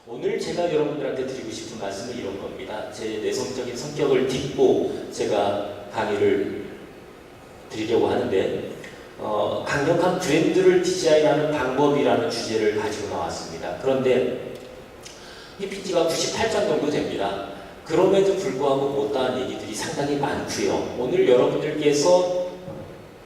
오늘 제가 여러분들한테 드리고 싶은 말씀은 이런 겁니다. 제 내성적인 성격을 딛고 제가 강의를 드리려고 하는데 강력한 브랜드를 디자인하는 방법이라는 주제를 가지고 나왔습니다. 그런데 이 PT가 98장 정도 됩니다. 그럼에도 불구하고 못다한 얘기들이 상당히 많고요. 오늘 여러분들께서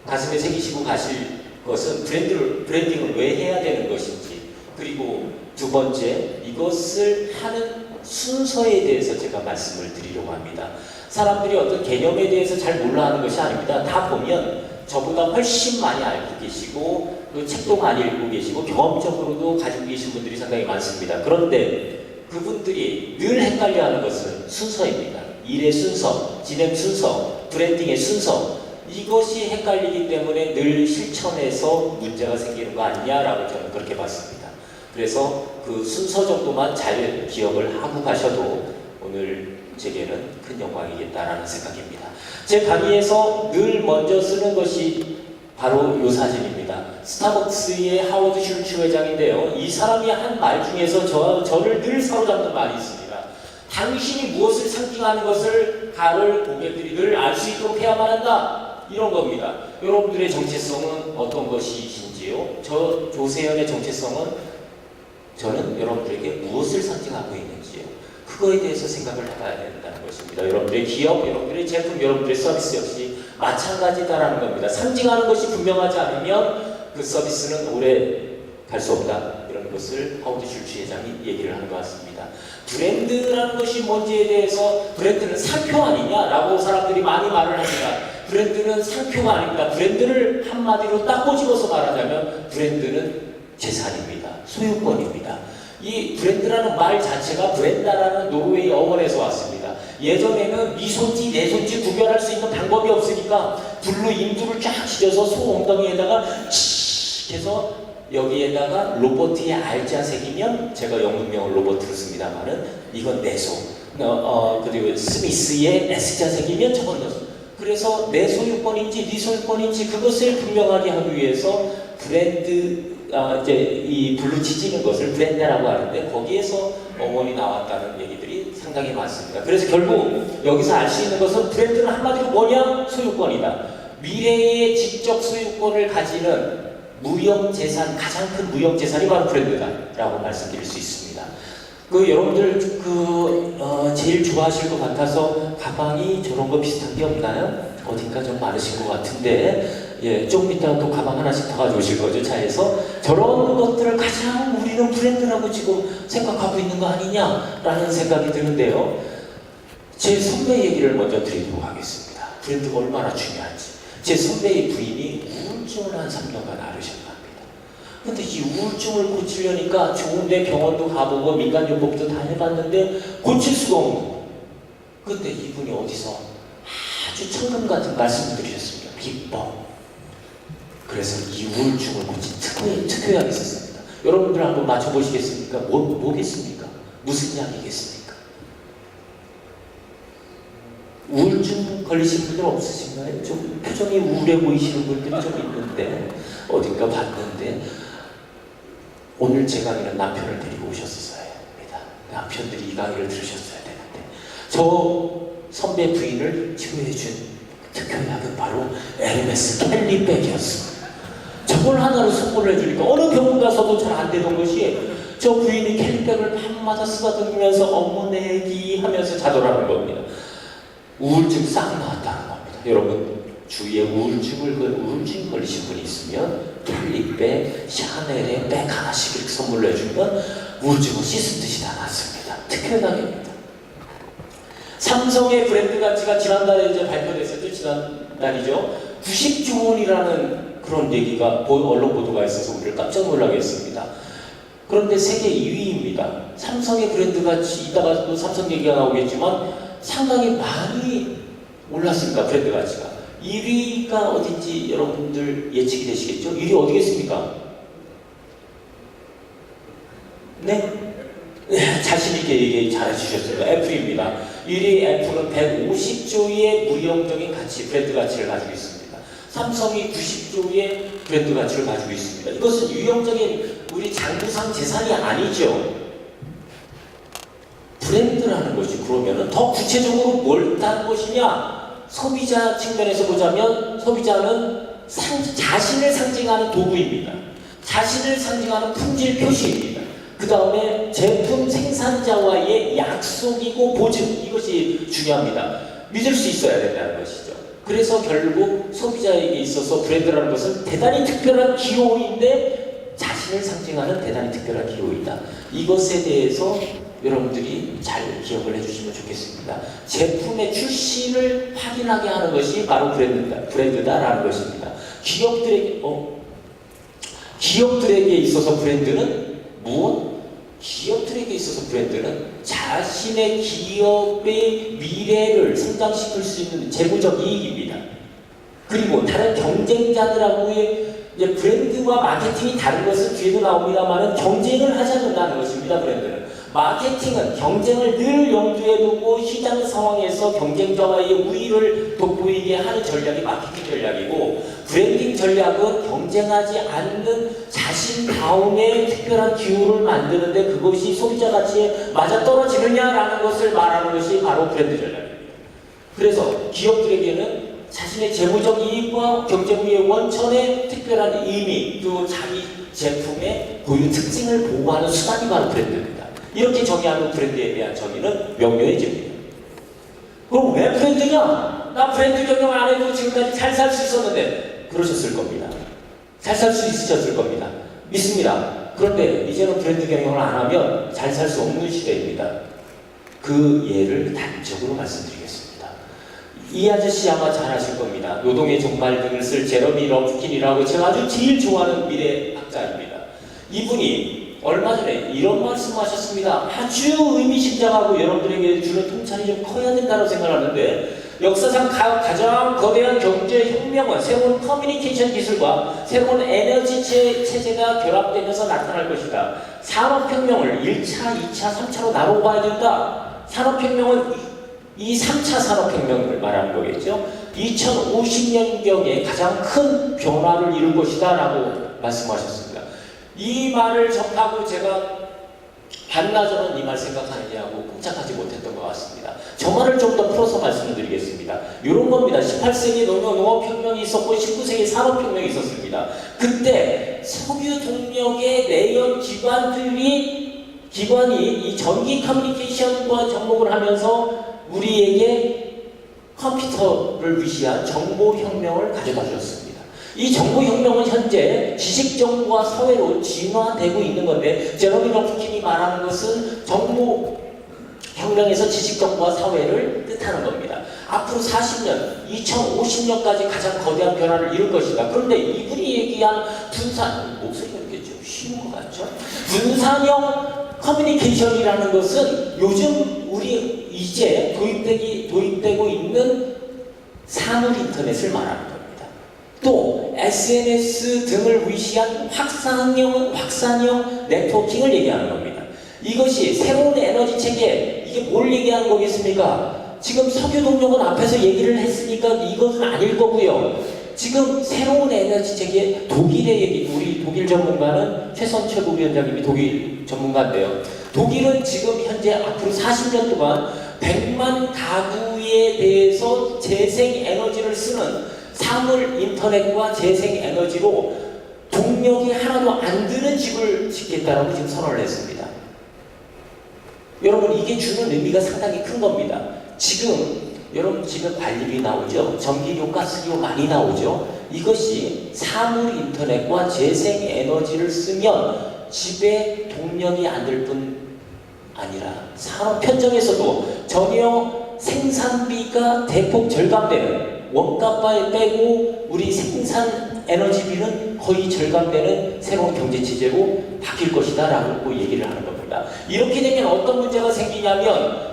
가슴에 새기시고 가실 것은 브랜딩을 왜 해야 되는 것인지, 그리고 두 번째, 이것을 하는 순서에 대해서 제가 말씀을 드리려고 합니다. 사람들이 어떤 개념에 대해서 잘 몰라 하는 것이 아닙니다. 다 보면 저보다 훨씬 많이 알고 계시고 그 책도 많이 읽고 계시고 경험적으로도 가지고 계신 분들이 상당히 많습니다. 그런데 그분들이 늘 헷갈려하는 것은 순서입니다. 일의 순서, 진행 순서, 브랜딩의 순서, 이것이 헷갈리기 때문에 늘 실천에서 문제가 생기는 거 아니냐라고 저는 그렇게 봤습니다. 그래서 그 순서 정도만 잘 기억을 하고 가셔도 오늘 제게는 큰 영광이겠다라는 생각입니다. 제 강의에서 늘 먼저 쓰는 것이 바로 이 사진입니다. 스타벅스의 하워드 슐츠 회장인데요. 이 사람이 한 말 중에서 저를 늘 사로잡는 말이 있습니다. 당신이 무엇을 상징하는 것을 다른 고객들이 늘 알 수 있도록 해야만 한다. 이런 겁니다. 여러분들의 정체성은 어떤 것이신지요? 저 조세현의 정체성은 저는 여러분들에게 무엇을 상징하고 있는지요? 그거에 대해서 생각을 해봐야 된다는 것입니다. 여러분들의 기업, 여러분들의 제품, 여러분들의 서비스 역시 마찬가지다라는 겁니다. 상징하는 것이 분명하지 않으면 그 서비스는 오래 갈 수 없다. 이런 것을 하워드 슐츠 회장이 얘기를 하는 것 같습니다. 브랜드라는 것이 뭔지에 대해서 브랜드는 상표 아니냐라고 사람들이 많이 말을 합니다. 브랜드는 상표가 아닙니다. 브랜드를 한마디로 딱 꼬집어서 말하자면 브랜드는 재산입니다. 소유권입니다. 이 브랜드라는 말 자체가 브렌다라는 노르웨이 어원에서 왔습니다. 예전에는 네 손짓, 내 손짓 구별할 수 있는 방법이 없으니까 불로 인두를 쫙 찢어서 소 엉덩이에다가 치 해서 여기에다가 로버트의 알자 새기면, 제가 영문명을 로버트로 씁니다만은 이건 내 소, 그리고 스미스의 S자 새기면 저건 너 소. 그래서 내 소유권인지 네 소유권인지 그것을 분명하게 하기 위해서 브랜드, 이제 이 불로 지지는 것을 브랜드라고 하는데 거기에서 어원이 나왔다는 얘기들이 상당히 많습니다. 그래서 결국 여기서 알 수 있는 것은 브랜드는 한마디로 뭐냐? 소유권이다. 미래의 지적 소유권을 가지는 무형재산, 가장 큰 무형재산이 바로 브랜드다라고 말씀드릴 수 있습니다. 여러분들 제일 좋아하실 것 같아서 가방이 저런 거 비슷한 게 없나요? 어딘가 좀 많으신 것 같은데, 예, 조금 이따가 또 가방 하나씩 더 가져오실 거죠, 차에서. 저런 것들을 가장 우리는 브랜드라고 지금 생각하고 있는 거 아니냐라는 생각이 드는데요. 제 선배 얘기를 먼저 드리도록 하겠습니다. 브랜드가 얼마나 중요한지. 제 선배의 부인이 우울증을 한 3년간 앓으셨답니다. 근데 이 우울증을 고치려니까 좋은데 병원도 가보고 민간요법도 다 해봤는데 고칠 수가 없는 거예요. 근데 이분이 어디서 아주 천금 같은 말씀을 드리셨습니다. 비법. 그래서 이 우울증을 고친 특효약이 있었습니다. 여러분들 한번 맞춰보시겠습니까? 뭐겠습니까? 무슨 약이겠습니까? 우울증 걸리신 분들 없으신가요? 좀 표정이 우울해 보이시는 분들이 좀 있는데, 어딘가 봤는데, 오늘 제 강의는 남편을 데리고 오셨어야 합니다. 남편들이 이 강의를 들으셨어야 되는데, 저 선배 부인을 치료해준 특효약은 바로 에르메스 캘리백이었습니다. 저걸 하나로 선물을 해주니까 어느 병원 가서도 잘 안 되던 것이, 저 부인이 캘리백을 밤마다 쓰다듬으면서 어머내 애기 하면서 자더라는 겁니다. 우울증 싹 나왔다는 겁니다. 여러분 주위에 우울증 걸리신 분이 있으면 캘리백, 샤넬의 백 하나씩 이렇게 선물로 해주면 우울증은 씻은 듯이 다 낫습니다. 특효약입니다. 삼성의 브랜드 가치가 지난달에 이제 발표됐었죠. 지난달이죠. 90조 원이라는 그런 얘기가 언론 보도가 있어서 우리를 깜짝 놀라게 했습니다. 그런데 세계 2위입니다. 삼성의 브랜드 가치, 이따가 또 삼성 얘기가 나오겠지만 상당히 많이 올랐습니다. 브랜드 가치가. 1위가 어딘지 여러분들 예측이 되시겠죠? 1위 어디겠습니까? 네? 자신있게 얘기 잘해주셨습니다. 애플입니다. 1위 애플은 150조의 무형적인 가치, 브랜드 가치를 가지고 있습니다. 삼성이 90조의 브랜드 가치를 가지고 있습니다. 이것은 유형적인 우리 장부상 재산이 아니죠. 브랜드라는 것이 그러면은 더 구체적으로 뭘 뜻하는 것이냐? 소비자 측면에서 보자면 소비자는 자신을 상징하는 도구입니다. 자신을 상징하는 품질 표시입니다. 그 다음에 제품 생산자와의 약속이고 보증, 이것이 중요합니다. 믿을 수 있어야 된다는 것이죠. 그래서 결국 소비자에게 있어서 브랜드라는 것은 대단히 특별한 기호인데 자신을 상징하는 대단히 특별한 기호이다. 이것에 대해서 여러분들이 잘 기억을 해주시면 좋겠습니다. 제품의 출시를 확인하게 하는 것이 바로 브랜드다라는 것입니다. 기업들에게 있어서 브랜드는 무엇? 기업들에게 있어서 브랜드는 자신의 기업의 미래를 성장시킬 수 있는 재무적 이익입니다. 그리고 다른 경쟁자들하고의 이제 브랜드와 마케팅이 다른 것은 뒤에도 나옵니다만 경쟁을 하지 않는다는 것입니다. 브랜드는 마케팅은 경쟁을 늘 염두에 두고 시장 상황에서 경쟁자와의 우위를 돋보이게 하는 전략이 마케팅 전략이고, 브랜딩 전략은 경쟁하지 않는 자신다움의 특별한 기호를 만드는데 그것이 소비자 가치에 맞아떨어지느냐라는 것을 말하는 것이 바로 브랜드 전략입니다. 그래서 기업들에게는 자신의 재무적 이익과 경쟁력의 원천의 특별한 의미, 또 자기 제품의 고유 특징을 보호하는 수단이 바로 브랜드입니다. 이렇게 정의하는 브랜드에 대한 정의는 명료해집니다. 그럼 왜 브랜드냐? 나 브랜드 경영 안 해도 지금까지 잘 살 수 있었는데, 그러셨을 겁니다. 잘 살 수 있으셨을 겁니다. 믿습니다. 그런데 이제는 브랜드 경영을 안 하면 잘 살 수 없는 시대입니다. 그 예를 단적으로 말씀드리겠습니다. 이 아저씨 아마 잘 아실 겁니다. 노동의 종말 등을 쓸 제러미 럼킨이라고 제가 아주 제일 좋아하는 미래학자입니다. 이분이 얼마 전에 이런 말씀하셨습니다. 아주 의미심장하고 여러분들에게 주는 통찰이 좀 커야 된다고 생각하는데, 역사상 가장 거대한 경제혁명은 새로운 커뮤니케이션 기술과 새로운 에너지 체제가 결합되면서 나타날 것이다. 산업혁명을 1차, 2차, 3차로 나눠봐야 된다. 산업혁명은 이 3차 산업혁명을 말하는 거겠죠. 2050년경에 가장 큰 변화를 이룰 것이다 라고 말씀하셨습니다. 이 말을 접하고 제가 반나절은 이 말 생각하느냐고 꼼짝하지 못했던 것 같습니다. 저 말을 좀 더 풀어서 말씀을 드리겠습니다. 이런 겁니다. 18세기 농업혁명이 있었고 19세기 산업혁명이 있었습니다. 그때 석유 동력의 내연 기관이 이 전기 커뮤니케이션과 접목을 하면서 우리에게 컴퓨터를 위시한 정보혁명을 가져다 주었습니다. 이 정보혁명은 현재 지식정보와 사회로 진화되고 있는 건데, 제러미 럼킨이 말하는 것은 정보혁명에서 지식정보와 사회를 뜻하는 겁니다. 앞으로 40년, 2050년까지 가장 거대한 변화를 이룰 것이다. 그런데 이분이 얘기한 목소리가 이렇게 좀 쉬운 것 같죠? 분산형 커뮤니케이션이라는 것은 요즘 우리 이제 도입되고 있는 사물 인터넷을 말하는 겁니다. 또 SNS 등을 위시한 확산형 네트워킹을 얘기하는 겁니다. 이것이 새로운 에너지 체계, 이게 뭘 얘기하는 거겠습니까? 지금 석유 동력은 앞에서 얘기를 했으니까 이것은 아닐 거고요. 지금 새로운 에너지 체계, 독일의 얘기, 우리 독일 전문가는 최선철 부위원장님이 독일 전문가인데요. 독일은 지금 현재 앞으로 40년 동안 100만 가구에 대해서 재생에너지를 쓰는 사물 인터넷과 재생에너지로 동력이 하나도 안 드는 집을 짓겠다라고 지금 선언을 했습니다. 여러분, 이게 주는 의미가 상당히 큰 겁니다. 지금 여러분 집에 관리비 나오죠? 전기료, 가스료 많이 나오죠? 이것이 사물 인터넷과 재생에너지를 쓰면 집에 동력이 안 들 뿐 아니라 산업 현장에서도 전혀 생산비가 대폭 절감되는, 원가발 빼고 우리 생산 에너지비는 거의 절감되는 새로운 경제체제로 바뀔 것이다 라고 얘기를 하는 겁니다. 이렇게 되면 어떤 문제가 생기냐면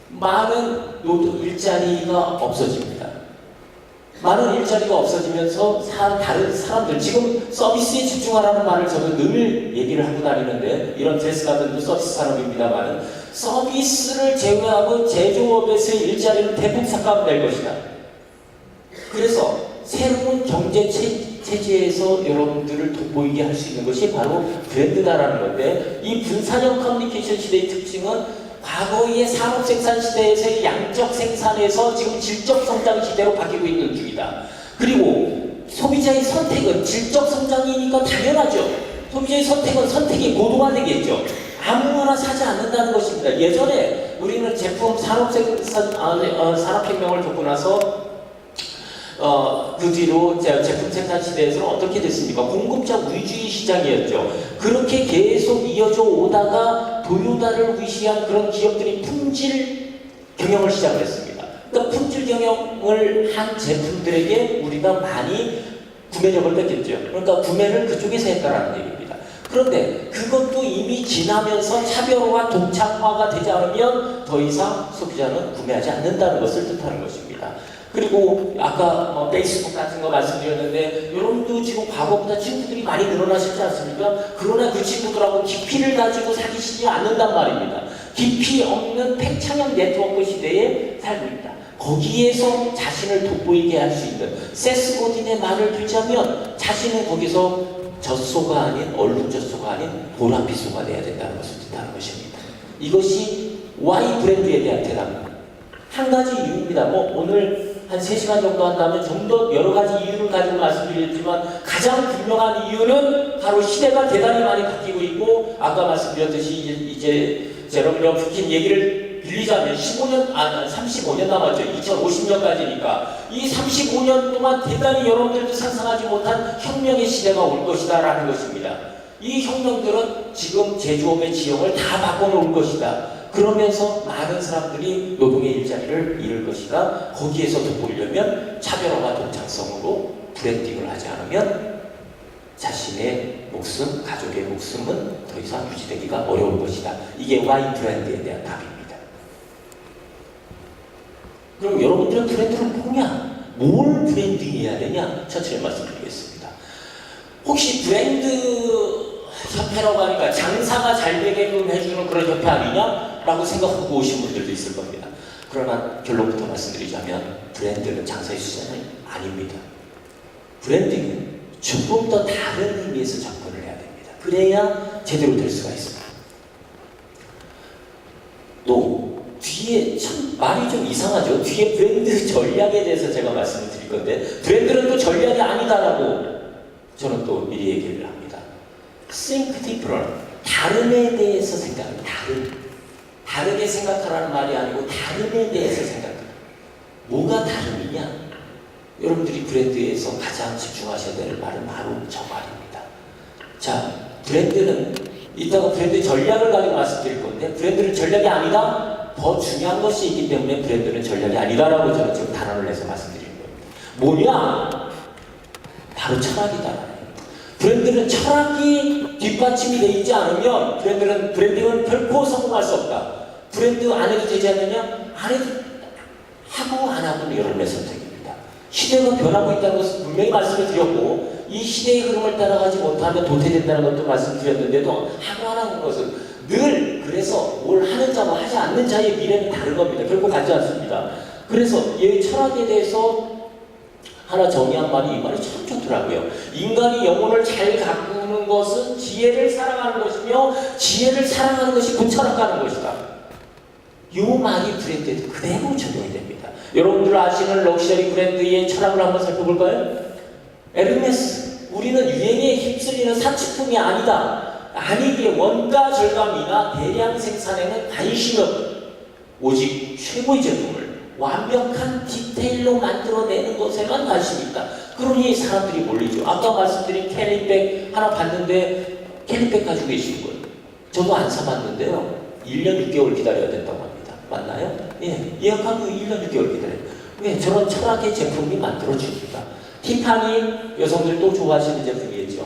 많은 일자리가 없어집니다. 많은 일자리가 없어지면서 다른 사람들, 지금 서비스에 집중하라는 말을 저도 늘 얘기를 하고 다니는데, 이런 드레스 가든도 서비스 산업입니다만 서비스를 제외하고 제조업에서의 일자리는 대폭 삭감될 것이다. 그래서 새로운 경제 체제에서 여러분들을 돋보이게 할 수 있는 것이 바로 브랜드다라는 건데, 이 분산형 커뮤니케이션 시대의 특징은 과거의 산업 생산 시대에서의 양적 생산에서 지금 질적 성장 시대로 바뀌고 있는 중이다. 그리고 소비자의 선택은 질적 성장이니까 당연하죠. 소비자의 선택은 선택이 고도가 되겠죠. 아무거나 사지 않는다는 것입니다. 예전에 우리는 제품 산업혁명을 겪고 나서 그 뒤로 제품 생산 시대에서는 어떻게 됐습니까? 공급자 위주의 시장이었죠. 그렇게 계속 이어져 오다가 도요타를 위시한 그런 기업들이 품질 경영을 시작을 했습니다. 그러니까 품질 경영을 한 제품들에게 우리가 많이 구매력을 뺏겼죠. 그러니까 구매를 그쪽에서 했다라는 얘기입니다. 그런데 그것도 이미 지나면서 차별화와 독창화가 되지 않으면 더 이상 소비자는 구매하지 않는다는 것을 뜻하는 것입니다. 그리고 아까 페이스북 같은 거 말씀드렸는데 여러분도 지금 과거보다 친구들이 많이 늘어나셨지 않습니까? 그러나 그 친구들하고 깊이를 가지고 사귀시지 않는단 말입니다. 깊이 없는 팽창형 네트워크 시대에 살고 있다. 거기에서 자신을 돋보이게 할 수 있는 세스 고딘의 말을 들자면 자신은 거기서 젖소가 아닌 얼룩 젖소가 아닌 보랏빛소가 돼야 된다는 것을 뜻하는 것입니다. 이것이 Y 브랜드에 대한 대답입니다. 한 가지 이유입니다. 오늘 한 3시간 정도 한다면 좀 더 여러 가지 이유를 가지고 말씀드렸지만 가장 분명한 이유는 바로 시대가 대단히 많이 바뀌고 있고 아까 말씀드렸듯이 이제 제롬 러프킨 얘기를 빌리자면 35년 남았죠. 2050년까지니까 이 35년 동안 대단히 여러분들도 상상하지 못한 혁명의 시대가 올 것이다 라는 것입니다. 이 혁명들은 지금 제조업의 지형을 다 바꿔놓을 것이다. 그러면서 많은 사람들이 노동의 일자리를 잃을 것이다. 거기에서 돋보이려면 차별화와 독창성으로 브랜딩을 하지 않으면 자신의 목숨, 가족의 목숨은 더 이상 유지되기가 어려울 것이다. 이게 Y 브랜드에 대한 답입니다. 그럼 여러분들은 브랜드는 뭐냐? 뭘 브랜딩해야 되냐? 천천히 말씀드리겠습니다. 혹시 브랜드 협회라고 하니까 장사가 잘 되게끔 해주는 그런 협회 아니냐? 라고 생각하고 오신 분들도 있을 겁니다. 그러나 결론부터 말씀드리자면 브랜드는 장사의 수단은 아닙니다. 브랜딩은 조금 더 다른 의미에서 접근을 해야 됩니다. 그래야 제대로 될 수가 있습니다. 또 뒤에 참 말이 좀 이상하죠. 뒤에 브랜드 전략에 대해서 제가 말씀을 드릴 건데 브랜드는 또 전략이 아니다라고 저는 또 미리 얘기를 합니다. Think different. 다름에 대해서 생각합니다. 다르게 생각하라는 말이 아니고 다름에 대해서 생각합니다. 뭐가 다름이냐? 여러분들이 브랜드에서 가장 집중하셔야 될 말은 바로 저 말입니다. 자, 브랜드는 이따가 브랜드 전략을 가지고 말씀드릴 건데 브랜드는 전략이 아니다? 더 중요한 것이 있기 때문에 브랜드는 전략이 아니다라고 저는 지금 단언을 해서 말씀드리는 겁니다. 뭐냐? 바로 철학이다. 브랜드는 철학이 뒷받침이 되어 있지 않으면 브랜딩은 결코 성공할 수 없다. 브랜드 안 해도 되지 않느냐? 안 해도 하고 안 하고는 여러분의 선택입니다. 시대가 변하고 있다는 것은 분명히 말씀을 드렸고 이 시대의 흐름을 따라가지 못하면 도태된다는 것도 말씀드렸는데도 하고 안 하는 것은 늘 그래서 뭘 하는 자와 하지 않는 자의 미래는 다른 겁니다. 결코 같지 않습니다. 그래서 이 철학에 대해서 하나 정의한 말이 이 말이 참 좋더라고요. 인간이 영혼을 잘 가꾸는 것은 지혜를 사랑하는 것이며 지혜를 사랑하는 것이 그 철학하는 것이다. 이 말이 브랜드에도 그대로 적용이 됩니다. 여러분들 아시는 럭셔리 브랜드의 철학을 한번 살펴볼까요? 에르메스. 우리는 유행에 휩쓸리는 사치품이 아니다. 아니기에 원가 절감이나 대량 생산에는 관심이 없다. 오직 최고의 제품을 완벽한 디테일로 만들어내는 것에만 관심이 있다. 그러니 사람들이 몰리죠. 아까 말씀드린 캐리백 하나 봤는데 캐리백 가지고 계시는 거예요. 저도 안 사봤는데요. 1년 6개월 기다려야 된다고 합니다. 맞나요? 예, 예약하고 1년 6개월 기다려요. 왜? 저런 철학의 제품이 만들어집니다. 티파니 여성들 또 좋아하시는 제품이겠죠.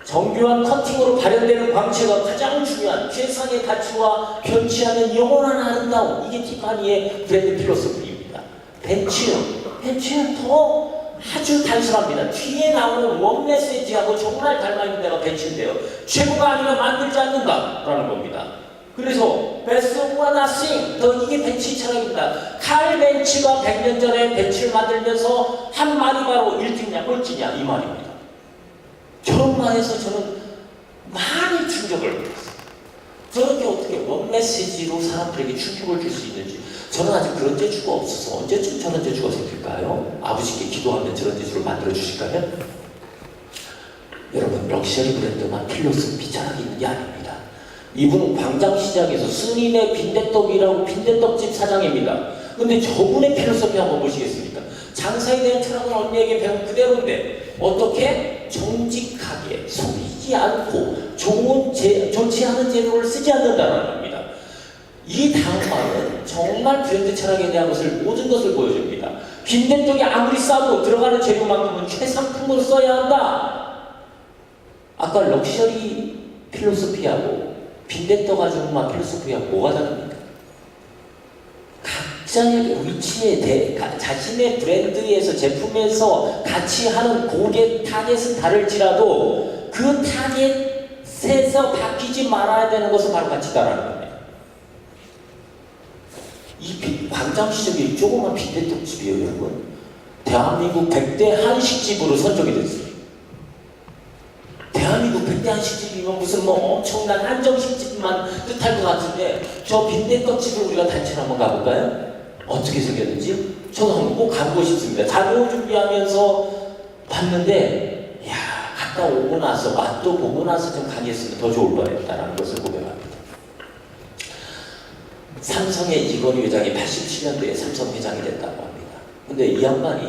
정교한 커팅으로 발현되는 광채가 가장 중요한 최상의 가치와 변치 않는 영원한 아름다움. 이게 티파니의 브랜드 필로소피입니다. 벤츠는 더 아주 단순합니다. 뒤에 나오는 원 메시지하고 정말 닮아있는 데가 벤츠인데요. 최고가 아니면 만들지 않는다 라는 겁니다. 그래서 베스트 오브 나싱 더 이게 벤츠의 철학입니다. 칼 벤츠가 100년 전에 벤츠를 만들면서 한 말이 바로 1등냐 꼴찌냐 이 말입니다. 저런 말에서 저는 많이 충격을 받았어요. 저렇게 어떻게 원 메시지로 사람들에게 충격을 줄 수 있는지 저는 아직 그런 재주가 없어서 언제쯤 저런 재주가 생길까요? 아버지께 기도하면 저런 재주를 만들어 주실까요? 여러분, 럭셔리 브랜드만 필로소피 철학이 있는 게 아닙니다. 이분은 광장시장에서 스님의 빈대떡이라고 빈대떡집 사장입니다. 근데 저분의 필로소피 한번 보시겠습니까? 장사에 대한 철학은 언니에게 배운 그대로인데 어떻게? 정직하게 속이지 않고 좋지 않은 재료를 쓰지 않는다는 겁니다. 이 다음 말은 정말 브랜드 철학에 대한 모든 것을 보여줍니다. 빈대떡이 아무리 싸도 들어가는 재료만큼은 최상품으로 써야 한다. 아까 럭셔리 필로소피하고 빈대떡 아줌마 필로소피하고 뭐가 다릅니까? 각자의 위치에 자신의 브랜드에서 제품에서 같이 하는 고객 타겟은 다를지라도 그 타겟에서 바뀌지 말아야 되는 것은 바로 가치다라는 겁니다. 이 광장시장의 조그만 빈대떡집이에요, 여러분. 대한민국 100대 한식집으로 선정이 됐어요. 대한민국 100대 한식집이면 무슨 뭐 엄청난 한정식집만 뜻할 것 같은데 저 빈대떡집을 우리가 단체로 한번 가볼까요? 어떻게 생겼는지 저도 한번 꼭 가보고 싶습니다. 자료 준비하면서 봤는데 야, 갔다 오고 나서 맛도 보고 나서 좀 강의했으면 더 좋을 뻔했다라는 것을 고백합니다. 삼성의 이건희 회장이 87년도에 삼성 회장이 됐다고 합니다. 근데 이 양반이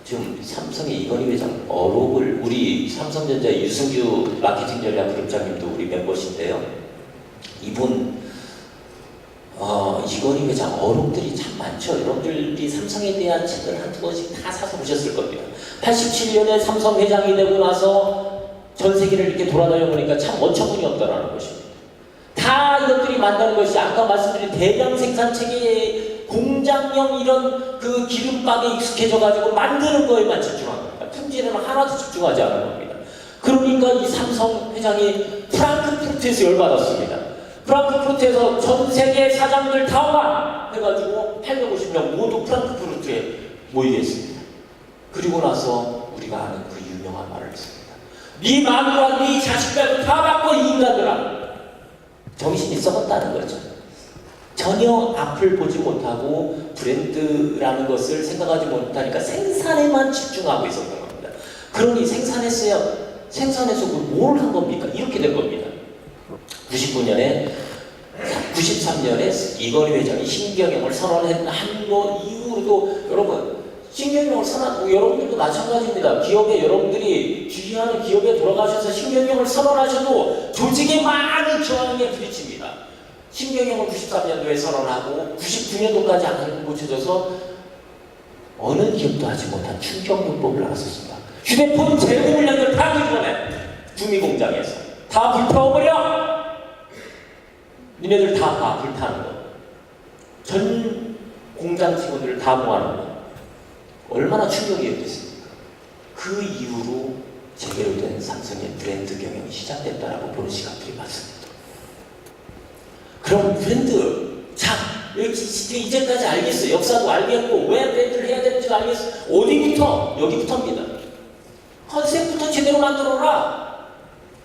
지금 삼성의 이건희 회장 어록을 우리 삼성전자 유승규 마케팅 전략 그룹장님도 우리 멤버신데요. 이분 이건희 회장 어록들이 참 많죠. 여러분들이 삼성에 대한 책을 한두 권씩 다 사서 보셨을 겁니다. 87년에 삼성 회장이 되고 나서 전 세계를 이렇게 돌아다녀 보니까 참 어처구니 없다라는 것입니다. 다 이것들이 만드는 것이 아까 말씀드린 대량 생산 체계의 공장형 이런 그 기름박에 익숙해져 가지고 만드는 거에만 집중한 겁니다. 품질에는 하나도 집중하지 않은 겁니다. 그러니까 이 삼성 회장이 프랑크푸르트에서 열받았습니다. 프랑크푸르트에서 전 세계 사장들 다 와! 해가지고 850명 모두 프랑크푸르트에 모이게 했습니다. 그리고 나서 우리가 아는 그 유명한 말을 했습니다. 네 마누라 네 자식 빼고 다 바꿔 이 인간들아. 정신이 썩었다는 거죠. 전혀 앞을 보지 못하고 브랜드라는 것을 생각하지 못하니까 생산에만 집중하고 있었던 겁니다. 그러니 생산해서 뭘 한 겁니까? 이렇게 된 겁니다. 93년에 이건희 회장이 신경영을 선언한 거 이후로도 여러분 신경영을 선언하고 여러분들도 마찬가지입니다. 기업에 여러분들이 주의하는 기업에 돌아가셔서 신경영을 선언하셔도 조직의 많은 저항에 부딪힙니다. 신경영을 93년도에 선언하고 99년도까지 안 고쳐져서 어느 기업도 하지 못한 충격요법을 나왔었습니다. 휴대폰 재고 물량을 다 뒤집어내 구미공장에서 다 불태워버려. 니네들 다 불타는 거. 전 공장 직원들을 다 모아놓은 거. 얼마나 충격이었겠습니까? 그 이후로 제대로 된 삼성의 브랜드 경영이 시작됐다라고 보는 시각들이 많습니다. 그럼 브랜드, 자, 이제까지 알겠어. 역사도 알겠고, 왜 브랜드를 해야 되는지 알겠어. 어디부터? 여기부터입니다. 컨셉부터 제대로 만들어라.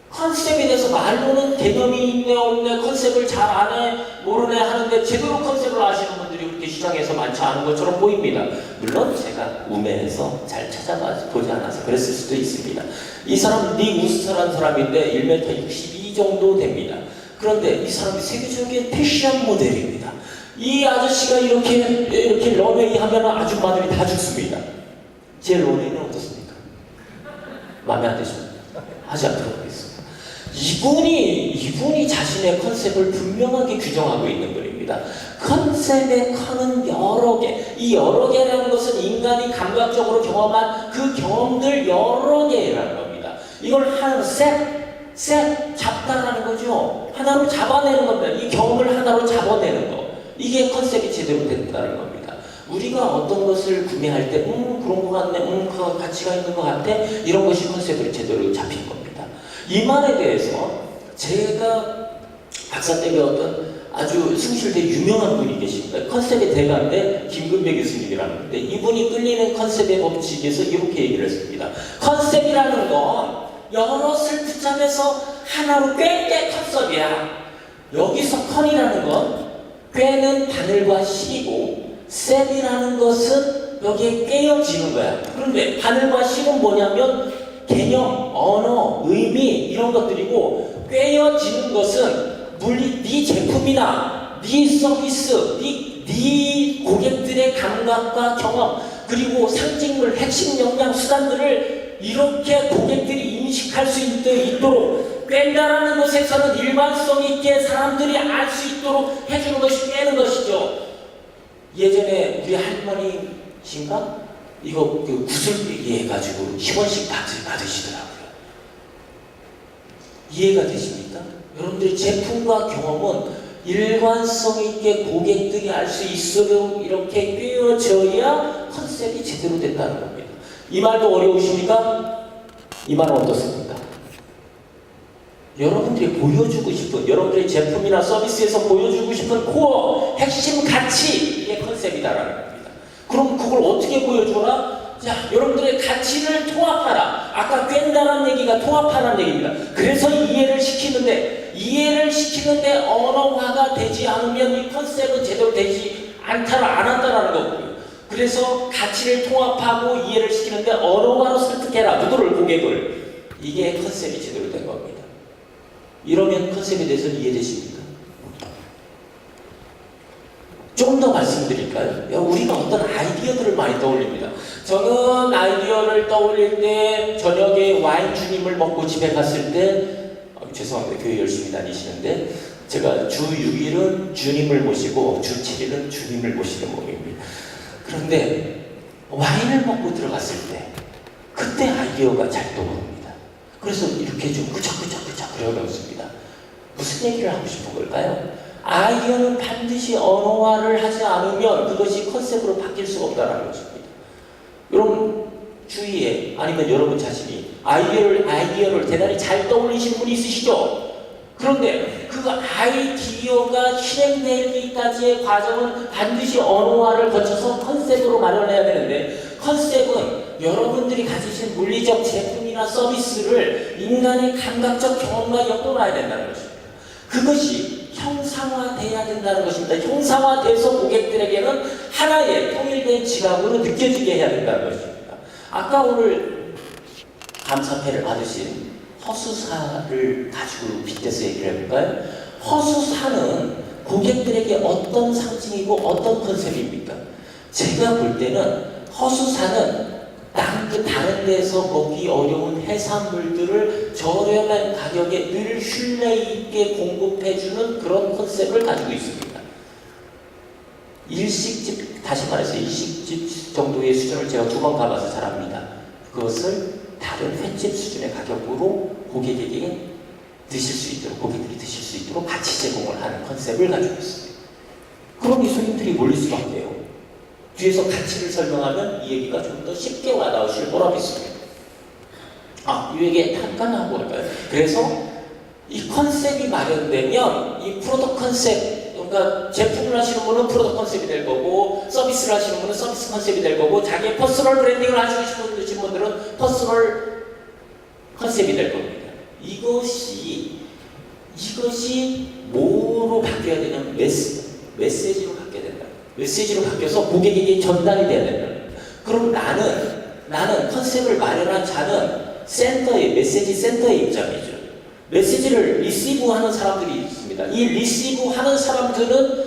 컨셉에 대해서 말로는 개념이 있네 없네 컨셉을 잘 아네 모르네 하는데 제대로 컨셉을 아시는 분들이 그렇게 시장에서 많지 않은 것처럼 보입니다. 물론 제가 우매해서 잘 찾아보지 않아서 그랬을 수도 있습니다. 이 사람 닉 우스터라는 사람인데 1m 62 정도 됩니다. 그런데 이 사람이 세계적인 패션 모델입니다. 이 아저씨가 이렇게 런웨이 하면 아줌마들이 다 죽습니다. 제 런웨이는 어떻습니까? 마음에 안 드십니까? 하지 않도록 하겠습니다. 이분이 자신의 컨셉을 분명하게 규정하고 있는 분입니다. 컨셉의 컨은 여러 개. 이 여러 개라는 것은 인간이 감각적으로 경험한 그 경험들 여러 개라는 겁니다. 이걸 하나로 잡다라는 거죠. 하나로 잡아내는 겁니다. 이 경험을 하나로 잡아내는 거. 이게 컨셉이 제대로 된다는 겁니다. 우리가 어떤 것을 구매할 때 그런 것 같네, 그 가치가 있는 것 같아 이런 것이 컨셉으로 제대로 잡힌 겁니다. 이 말에 대해서 제가 박사 때 배웠던 아주 승실대 유명한 분이 계십니다. 컨셉의 대가인데 김근배 교수님이라는 분인데 이분이 끌리는 컨셉의 법칙에서 이렇게 얘기를 했습니다. 컨셉이라는 건 여럿을 붙잡아서 하나로 꿰 컨셉이야. 여기서 컨이라는 건 꿰는 바늘과 실이고 셋이라는 것은 여기에 꿰어지는 거야. 그런데 바늘과 실은 뭐냐면 개념, 언어, 의미 이런 것들이고 꿰어지는 것은 물리 네 제품이나 네 서비스, 네 고객들의 감각과 경험 그리고 상징물, 핵심 역량 수단들을 이렇게 고객들이 인식할 수 있도록 꿰다라는 것에서는 일관성 있게 사람들이 알 수 있도록 해주는 것이 꿰는 것이죠. 예전에 우리 할머니신가? 이거 그 구슬빼기 해가지고 10원씩 받으시더라고요. 이해가 되십니까? 여러분들이 제품과 경험은 일관성 있게 고객들이 알 수 있도록 이렇게 꿰어져야 컨셉이 제대로 된다는 겁니다. 이 말도 어려우십니까? 이 말은 어떻습니까? 여러분들이 보여주고 싶은, 여러분들의 제품이나 서비스에서 보여주고 싶은 코어, 핵심 가치, 이게 컨셉이다라는 겁니다. 그럼 그걸 어떻게 보여줘라? 자, 여러분들의 가치를 통합하라. 아까 꿰다라는 얘기가 통합하라는 얘기입니다. 그래서 이해를 시키는데 언어화가 되지 않으면 이 컨셉은 제대로 되지 안 한다라는 거고요. 그래서 가치를 통합하고 이해를 시키는데 언어화로 설득해라. 누구를? 고객을. 이게 컨셉이 제대로 된 겁니다. 이러면 컨셉에 대해서 이해되십니까? 조금 더 말씀드릴까요? 우리가 어떤 아이디어들을 많이 떠올립니다. 저는 아이디어를 떠올릴 때 저녁에 와인 주님을 먹고 집에 갔을 때 죄송합니다. 교회 열심히 다니시는데 제가 주 6일은 주님을 모시고 주 7일은 주님을 모시는 모임입니다. 그런데 와인을 먹고 들어갔을 때 그때 아이디어가 잘 떠오릅니다. 그래서 이렇게 좀 끄적끄적 그려놓습니다. 무슨 얘기를 하고 싶은 걸까요? 아이디어는 반드시 언어화를 하지 않으면 그것이 컨셉으로 바뀔 수가 없다는 것입니다. 여러분 주위에 아니면 여러분 자신이 아이디어를 대단히 잘 떠올리시는 분이 있으시죠? 그런데 그 아이디어가 실행되기까지의 과정은 반드시 언어화를 거쳐서 컨셉으로 마련해야 되는데 컨셉은 여러분들이 가지신 물리적 제품이나 서비스를 인간의 감각적 경험과 엮어놔야 된다는 것입니다. 그것이 형상화돼야 된다는 것입니다. 형상화돼서 고객들에게는 하나의 통일된 지각으로 느껴지게 해야 된다는 것입니다. 아까 오늘 감사패를 받으신 허수사를 가지고 빗대서 얘기를 해볼까요? 허수사는 고객들에게 어떤 상징이고 어떤 컨셉입니까? 제가 볼 때는 허수사는 다른 데서 먹기 어려운 해산물들을 저렴한 가격에 늘 신뢰 있게 공급해주는 그런 컨셉을 가지고 있습니다. 일식집, 다시 말해서 일식집 정도의 수준을 제가 2번 가봐서 잘 압니다. 그것을 다른 횟집 수준의 가격으로 고객들이 드실 수 있도록 같이 제공을 하는 컨셉을 가지고 있습니다. 그럼 이 손님들이 몰릴 수밖에 없어요. 뒤에서 가치를 설명하면 이 얘기가 좀 더 쉽게 와닿으실 거라 믿습니다. 이 얘기 잠깐 하고 할까요? 그래서 이 컨셉이 마련되면 이 프로덕트 컨셉, 그러니까 제품을 하시는 분은 프로덕트 컨셉이 될 거고 서비스를 하시는 분은 서비스 컨셉이 될 거고 자기의 퍼스널 브랜딩을 하시고 싶으신 분들은 퍼스널 컨셉이 될 겁니다. 이것이 뭐로 바뀌어야 되냐면 메시지로 바뀌어야 된다. 메시지로 바뀌어서 고객에게 전달이 돼야 된다. 그럼 나는 컨셉을 마련한 자는 메시지 센터의 입장이죠. 메시지를 리시브하는 사람들이 있습니다. 이 리시브하는 사람들은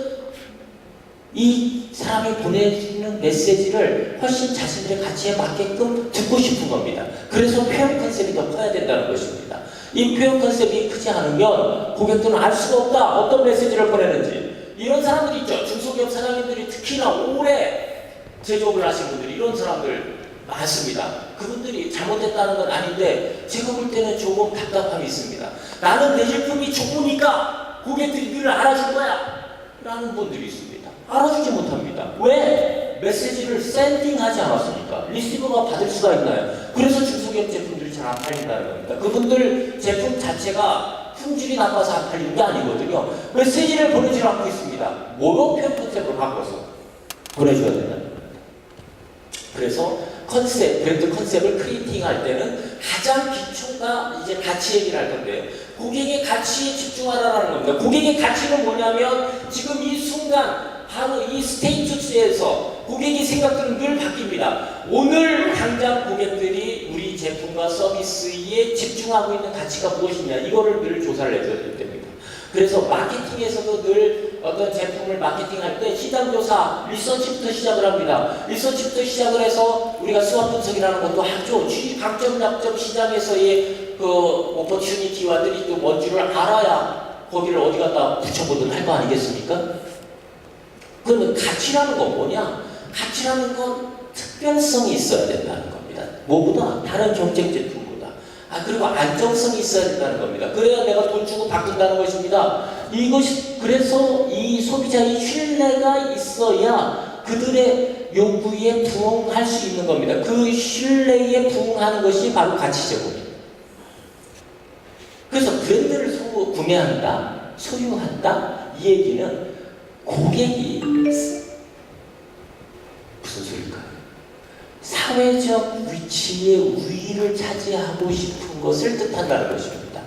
이 사람이 보내주는 메시지를 훨씬 자신들의 가치에 맞게끔 듣고 싶은 겁니다. 그래서 표현 컨셉이 더 커야 된다는 것입니다. 이 표현 컨셉이 크지 않으면 고객들은 알 수가 없다. 어떤 메시지를 보내는지. 이런 사람들이 있죠. 중소기업 사장님들이 특히나 오래 제조업을 하시는 분들이 이런 사람들 많습니다. 그분들이 잘못됐다는 건 아닌데 제가 볼 때는 조금 답답함이 있습니다. 나는 내 제품이 좋으니까 고객들이 늘 알아줄 거야 라는 분들이 있습니다. 알아주지 못합니다. 왜? 메시지를 샌딩하지 않았으니까. 리시버가 받을 수가 있나요? 그래서 중소기업 제품들이 잘 안 팔린다는 겁니다. 그분들 제품 자체가 품질이 나빠서 안 팔리는 게 아니거든요. 메시지를 보내지 않고 있습니다. 뭐로 표현 컨셉으로 바꿔서 보내줘야 된다. 그래서 컨셉, 브랜드 컨셉을 크리에이팅할 때는 가장 기초가 이제 가치 얘기를 할 건데요. 고객의 가치에 집중하라는 겁니다. 고객의 가치는 뭐냐면 지금 이 순간 바로 이 스테이투스에서 고객의 생각들은 늘 바뀝니다. 오늘 당장 고객들이 우리 제품과 서비스에 집중하고 있는 가치가 무엇이냐 이거를 늘 조사를 해줘야 됩니다. 그래서 마케팅에서도 늘 어떤 제품을 마케팅할 때 시장조사, 리서치부터 시작을 합니다. 리서치부터 시작을 해서 우리가 수학 분석이라는 것도 하죠. 강점, 약점, 시장에서의 그 오퍼튜니티와 또 뭔지를 알아야 거기를 어디 갖다 붙여보든 할 거 아니겠습니까? 그러면 가치라는 건 뭐냐? 가치라는 건 특별성이 있어야 된다는 겁니다. 뭐보다 다른 경쟁 제품보다. 그리고 안정성이 있어야 된다는 겁니다. 그래야 내가 돈 주고 바꾼다는 것입니다. 이것이 그래서 이 소비자의 신뢰가 있어야 그들의 요구에 부응할 수 있는 겁니다. 그 신뢰에 부응하는 것이 바로 가치 제공입니다. 그래서 브랜드를 구매한다, 소유한다 이 얘기는 고객이 무슨 소리일까요? 사회적 위치에 우위를 차지하고 싶은 것을 뜻한다는 것입니다.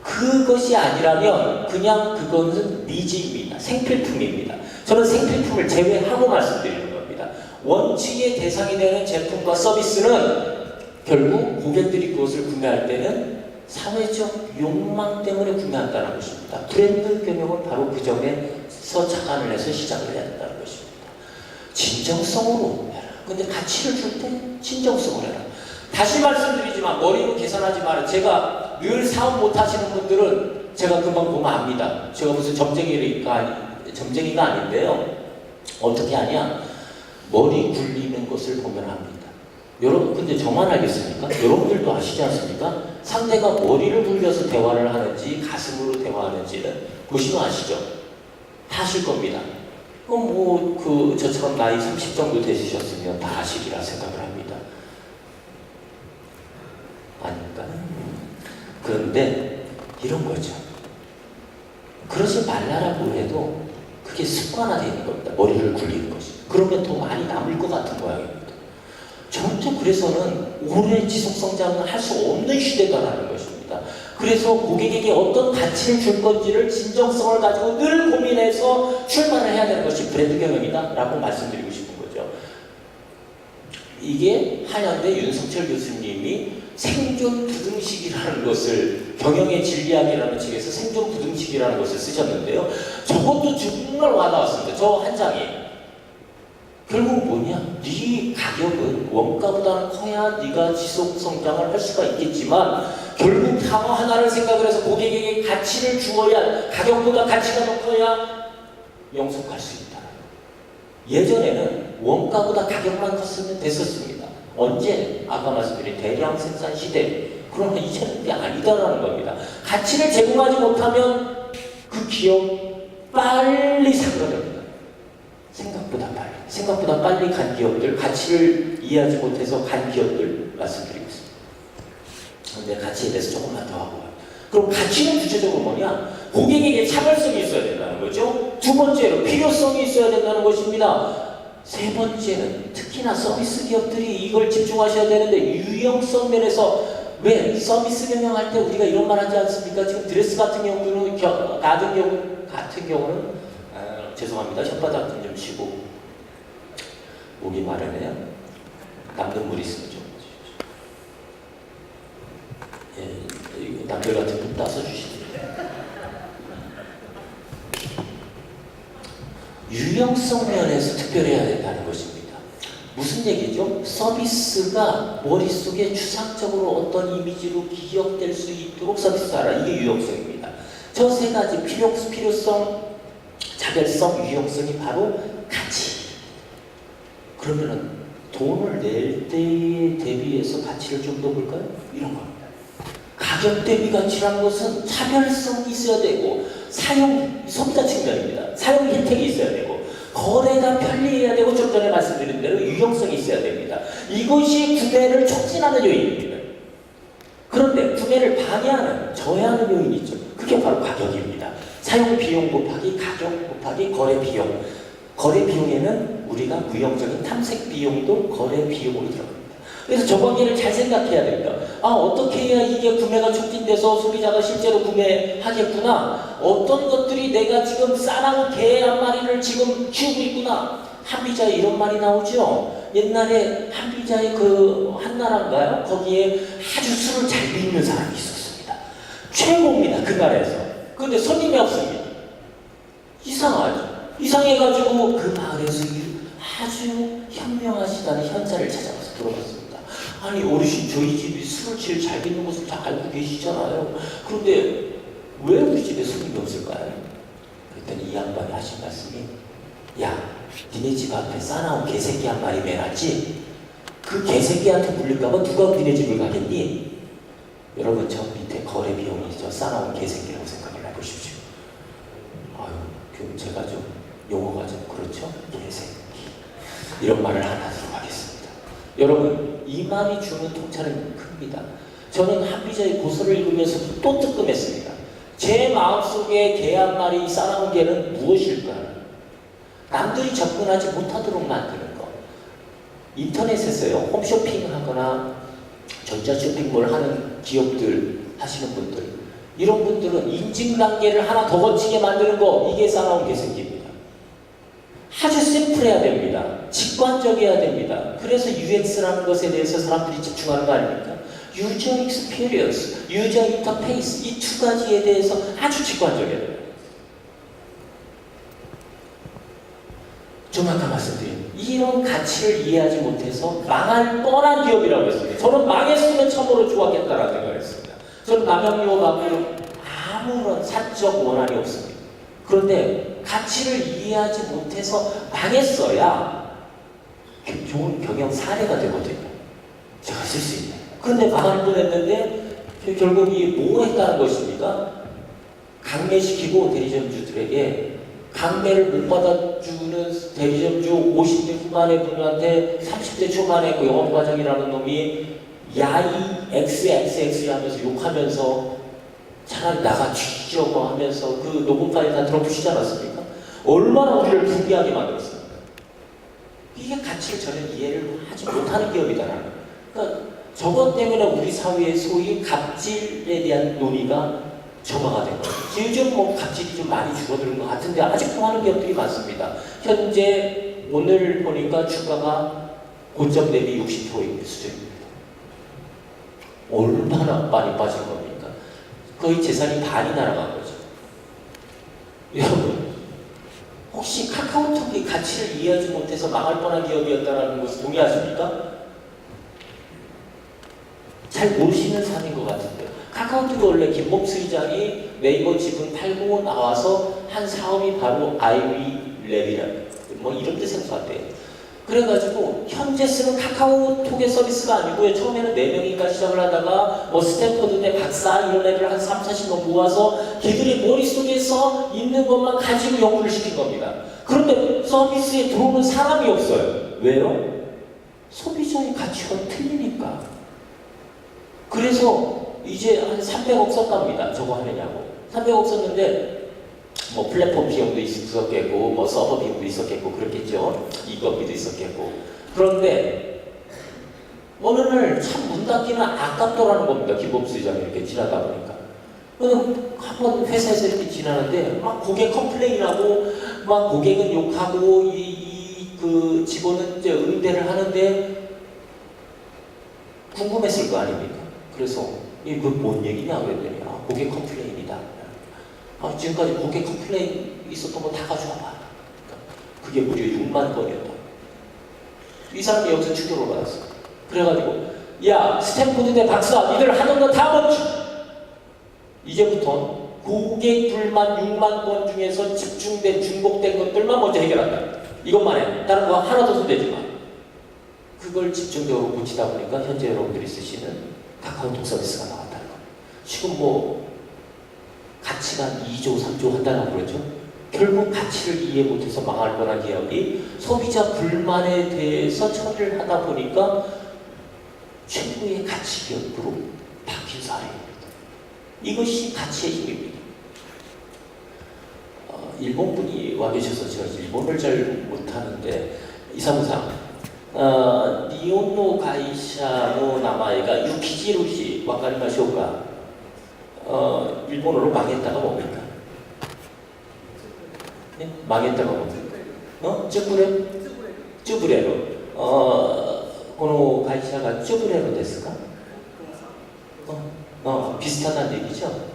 그것이 아니라면 그냥 그것은 니즈입니다. 생필품입니다. 저는 생필품을 제외하고 말씀드리는 겁니다. 원칙의 대상이 되는 제품과 서비스는 결국 고객들이 그것을 구매할 때는 사회적 욕망 때문에 구매한다는 것입니다. 브랜드 경영은 바로 그 점에서 착안을 해서 시작을 해야 된다는 것입니다. 진정성으로 해라. 근데 가치를 줄 때 진정성으로 해라. 다시 말씀드리지만 머리로 계산하지 마라. 제가 늘 사업 못 하시는 분들은 제가 금방 보면 압니다. 제가 무슨 점쟁이가 아닌데요. 어떻게 하냐? 머리 굴리는 것을 보면 압니다. 여러분, 근데 저만 알겠습니까? 여러분들도 아시지 않습니까? 상대가 머리를 굴려서 대화를 하는지 가슴으로 대화하는지는 보시면 아시죠? 다 아실 겁니다. 그럼 저처럼 나이 30 정도 되시셨으면 다 아시리라 생각을 합니다. 아닙니까? 그런데 이런 거죠. 그러지 말라라고 해도 그게 습관화되는 겁니다. 머리를 굴리는 것이. 그러면 더 많이 남을 것 같은 모양입니다. 절대 그래서는 오래 지속성장을 할 수 없는 시대다라는 것입니다. 그래서 고객에게 어떤 가치를 줄 건지를 진정성을 가지고 늘 고민해서 출발을 해야 되는 것이 브랜드 경영이다 라고 말씀드리고 싶은 거죠. 이게 한양대 윤석철 교수님이 생존 부등식이라는 것을 경영의 진리학이라는 책에서 생존 부등식이라는 것을 쓰셨는데요. 저것도 정말 와닿았습니다. 저 한 장이. 결국 뭐냐? 네 가격은 원가보다는 커야 네가 지속 성장을 할 수가 있겠지만 결국 단어 하나를 생각을 해서 고객에게 가치를 주어야 가격보다 가치가 더 커야 영속할 수 있다. 예전에는 원가보다 가격만 컸으면 됐었습니다. 언제? 아까 말씀드린 대량 생산 시대. 그러나 이제는 그게 아니다라는 겁니다. 가치를 제공하지 못하면 그 기업 빨리 사그라듭니다. 생각보다 빨리 간 기업들, 가치를 이해하지 못해서 간 기업들 말씀드리고 있습니다. 근데 가치에 대해서 조금만 더 하고. 그럼 가치는 구체적으로 뭐냐? 고객에게 차별성이 있어야 된다는 거죠. 두 번째로 필요성이 있어야 된다는 것입니다. 세 번째는 특히나 서비스 기업들이 이걸 집중하셔야 되는데 유형성 면에서 왜 서비스 경영할 때 우리가 이런 말 하지 않습니까? 지금 드레스 같은 경우는 죄송합니다. 혓바닥 좀 쉬고 목이 마르네요. 남는 물 있으면 좀 남들 같은 분 따서 주시더라고요. 유형성 면에서 특별해야 된다는 것입니다. 무슨 얘기죠? 서비스가 머릿속에 추상적으로 어떤 이미지로 기억될 수 있도록 서비스하라. 이게 유형성입니다. 저 세 가지 필요성, 차별성, 유형성이 바로 가치. 그러면은 돈을 낼 때에 대비해서 가치를 좀 더 볼까요? 이런 겁니다. 가격 대비 가치라는 것은 차별성이 있어야 되고 소비자 측면입니다. 사용 혜택이 있어야 되고 거래가 편리해야 되고 좀 전에 말씀드린 대로 유형성이 있어야 됩니다. 이것이 구매를 촉진하는 요인입니다. 그런데 구매를 방해하는, 저해하는 요인이 있죠. 그게 바로 가격입니다. 사용 비용 곱하기 가격 곱하기 거래 비용. 거래 비용에는 우리가 무형적인 탐색 비용도 거래 비용으로 들어갑니다. 그래서 저 관계를 잘 생각해야 됩니다. 어떻게 해야 이게 구매가 촉진돼서 소비자가 실제로 구매하겠구나. 어떤 것들이 내가 지금 싸나운 개 한 마리를 지금 키우고 있구나. 한비자에 이런 말이 나오죠. 옛날에 한비자에 그 한나라인가요? 거기에 아주 술을 잘 빚는 사람이 있었습니다. 최고입니다. 그 나라에서. 그런데 손님이 없습니다. 이상하죠. 이상해가지고 그 마을에서 아주 현명하시다는 현자를 찾아가서 물어봤습니다. 아니 어르신, 저희 집이 술을 제일 잘 빚는 것을 다 알고 계시잖아요. 그런데 왜 우리 집에 손님이 없을까요? 그랬더니 이 양반이 하신 말씀이, 야, 니네 집 앞에 싸나운 개새끼 한 마리 매놨지? 그 개새끼한테 물릴까봐 누가 니네 집을 가겠니? 여러분, 저 밑에 거래 비용이 저 싸나운 개새끼라고 생각을 해보십시오. 제가 좀 용어가 좀 그렇죠? 개새끼 이런 말을 안 하도록 하겠습니다. 여러분, 이 말이 주는 통찰은 큽니다. 저는 한비자의 고서를 읽으면서 또 뜨끔했습니다. 제 마음속에 개 한 마리, 싸나운 개는 무엇일까? 남들이 접근하지 못하도록 만드는 거. 인터넷에서요, 홈쇼핑 하거나 전자쇼핑몰 하는 기업들 하시는 분들, 이런 분들은 인증 단계를 하나 더 거치게 만드는 거, 이게 싸나운 개새끼입니다. 아주 심플해야 됩니다. 직관적이어야 됩니다. 그래서 UX라는 것에 대해서 사람들이 집중하는 거 아닙니까? 유저 익스피리언스, 유저 인터페이스, 이 두 가지에 대해서 아주 직관적이어야 됩니다. 좀 아까 말씀드린 이런 가치를 이해하지 못해서 망할 뻔한 기업이라고 했습니다. 저는 망했으면 처음으로 좋았겠다라는 생각을 했습니다. 저는 남양유업하고 아무런 사적 원한이 없습니다. 그런데 가치를 이해하지 못해서 망했어야 좋은 경영 사례가 되거든요. 제가 쓸 수 있는. 그런데 망할 뻔했는데 결국 이 뭐 했다는 것입니까? 강매시키고 대리점주들에게 강매를 못 받아주는 대리점주 50대 후반의 분한테 30대 초반의 그 영업과장이라는 놈이 야이 XXX 하면서 욕하면서 차라리 나가 뒤지려고 하면서 그 녹음 파일 다 들어보시지 않았습니까? 얼마나 우리를 분개하게 만들었습니까? 이게 가치를 저는 이해를 하지 못하는 기업이다라는. 그러니까 저것 때문에 우리 사회의 소위 갑질에 대한 논의가 점화가 된 거예요. 요즘 뭐 갑질이 좀 많이 줄어드는 것 같은데 아직도 하는 기업들이 많습니다. 현재 오늘 보니까 주가가 고점 대비 60%의 수준입니다. 얼마나 많이 빠진 겁니까? 거의 재산이 반이 날아간 거죠. 여러분, 혹시 카카오톡의 가치를 이해하지 못해서 망할 뻔한 기업이었다는 것을 동의하십니까? 잘 모르시는 사람인 것 같은데요. 카카오톡이 원래 김범수 회장이 네이버 지분 팔고 나와서 한 사업이 바로 아이위랩이라는 뭐 이런 데 생소한데요. 그래가지고 현재 쓰는 카카오톡의 서비스가 아니고요. 처음에는 4명인가 시작을 하다가 뭐 스탠퍼드대 박사 이런 애들 한 3, 40명 모아서 걔들이 머릿속에서 있는 것만 가지고 연구를 시킨 겁니다. 그런데 서비스에 들어오는 사람이 없어요. 왜요? 소비자의 가치가 틀리니까. 그래서 이제 한 300억 썼답니다. 저거 하느냐고. 300억 썼는데 뭐 플랫폼 비용도 있었겠고 뭐 서버 비용도 있었겠고 그렇겠죠. 이것비도 있었겠고. 그런데 어느 날 참 문 닫기는 아깝더라는 겁니다. 김범수 회장이 이렇게 지나다 보니까. 한번 회사에서 이렇게 지나는데 막 고객 컴플레인하고 막 고객은 욕하고 그 직원은 이제 응대를 하는데 궁금했을 거 아닙니까? 그래서 이거 뭔 얘기냐 그랬더니 고객 컴플레인이다. 지금까지 고객 컴플레인 있었던 거 다 가져와봐. 그게 무려 6만 건이었다. 이 사람이 여기서 추격을 받았어. 그래가지고 야 스탠포드대 박사 니들 하던 거 다 멈춰. 이제부터 고객 불만 6만 건 중에서 집중된 중복된 것들만 먼저 해결한다. 이것만 해. 다른 거 하나도 손대지 마. 그걸 집중적으로 고치다 보니까 현재 여러분들이 쓰시는 카카오톡 서비스가 나왔다는 거예요. 지금 뭐 가치가 2조, 3조 한다고 그러죠. 결국 가치를 이해 못해서 망할 뻔한 기업이 소비자 불만에 대해서 처리를 하다 보니까 최고의 가치 기업으로 바뀐 사례입니다. 이것이 가치의 힘입니다. 일본 분이 와 계셔서 제가 일본을 잘 못하는데 이사무상 니혼노 가이샤노 나마에가 유키지루시 와카리마쇼우까? 일본어로 망했다가 뭡니까? 네? 망했다가 뭡니까? 쭈브레로. この会社が 쭈브레로 됐을까? 비슷하다는 얘기죠?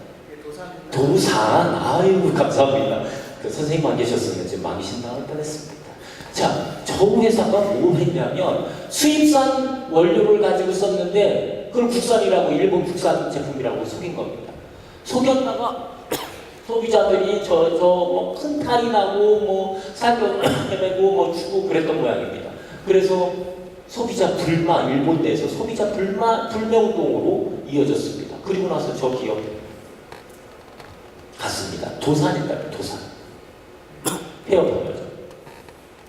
도산. 아유, 감사합니다. 그 선생님 안 계셨으면 이제 망신 당할 뻔했습니다. 자, 저 회사가 뭘 했냐면 수입산 원료를 가지고 썼는데 그걸 국산이라고, 일본 국산 제품이라고 속인 겁니다. 속였다가 소비자들이 뭐 큰 탈이 나고 뭐 사교 헤매고 뭐 주고 그랬던 모양입니다. 그래서 소비자 불마, 일본 내에서 소비자 불매운동으로 이어졌습니다. 그리고 나서 저 기업 갔습니다. 도산이다, 도산. 폐업한 거죠.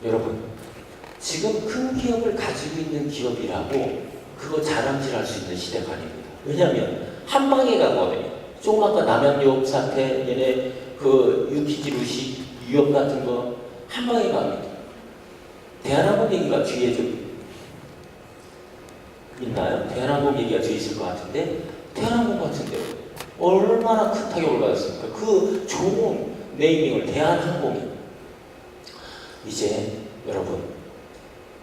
여러분, 지금 큰 기업을 가지고 있는 기업이라고 그거 자랑질할 수 있는 시대가 아닙니다. 왜냐하면 한 방에 가거든요. 조금 아까 남양유업 사태, 얘네 그 유키지루시 유업 같은 거 한 방에 갑니다. 대한항공 얘기가 뒤에 좀 있나요? 대한항공 얘기가 뒤에 있을 것 같은데, 대한항공 같은데 얼마나 큰 타격을 받았습니까? 그 좋은 네이밍을 대한항공이. 이제 여러분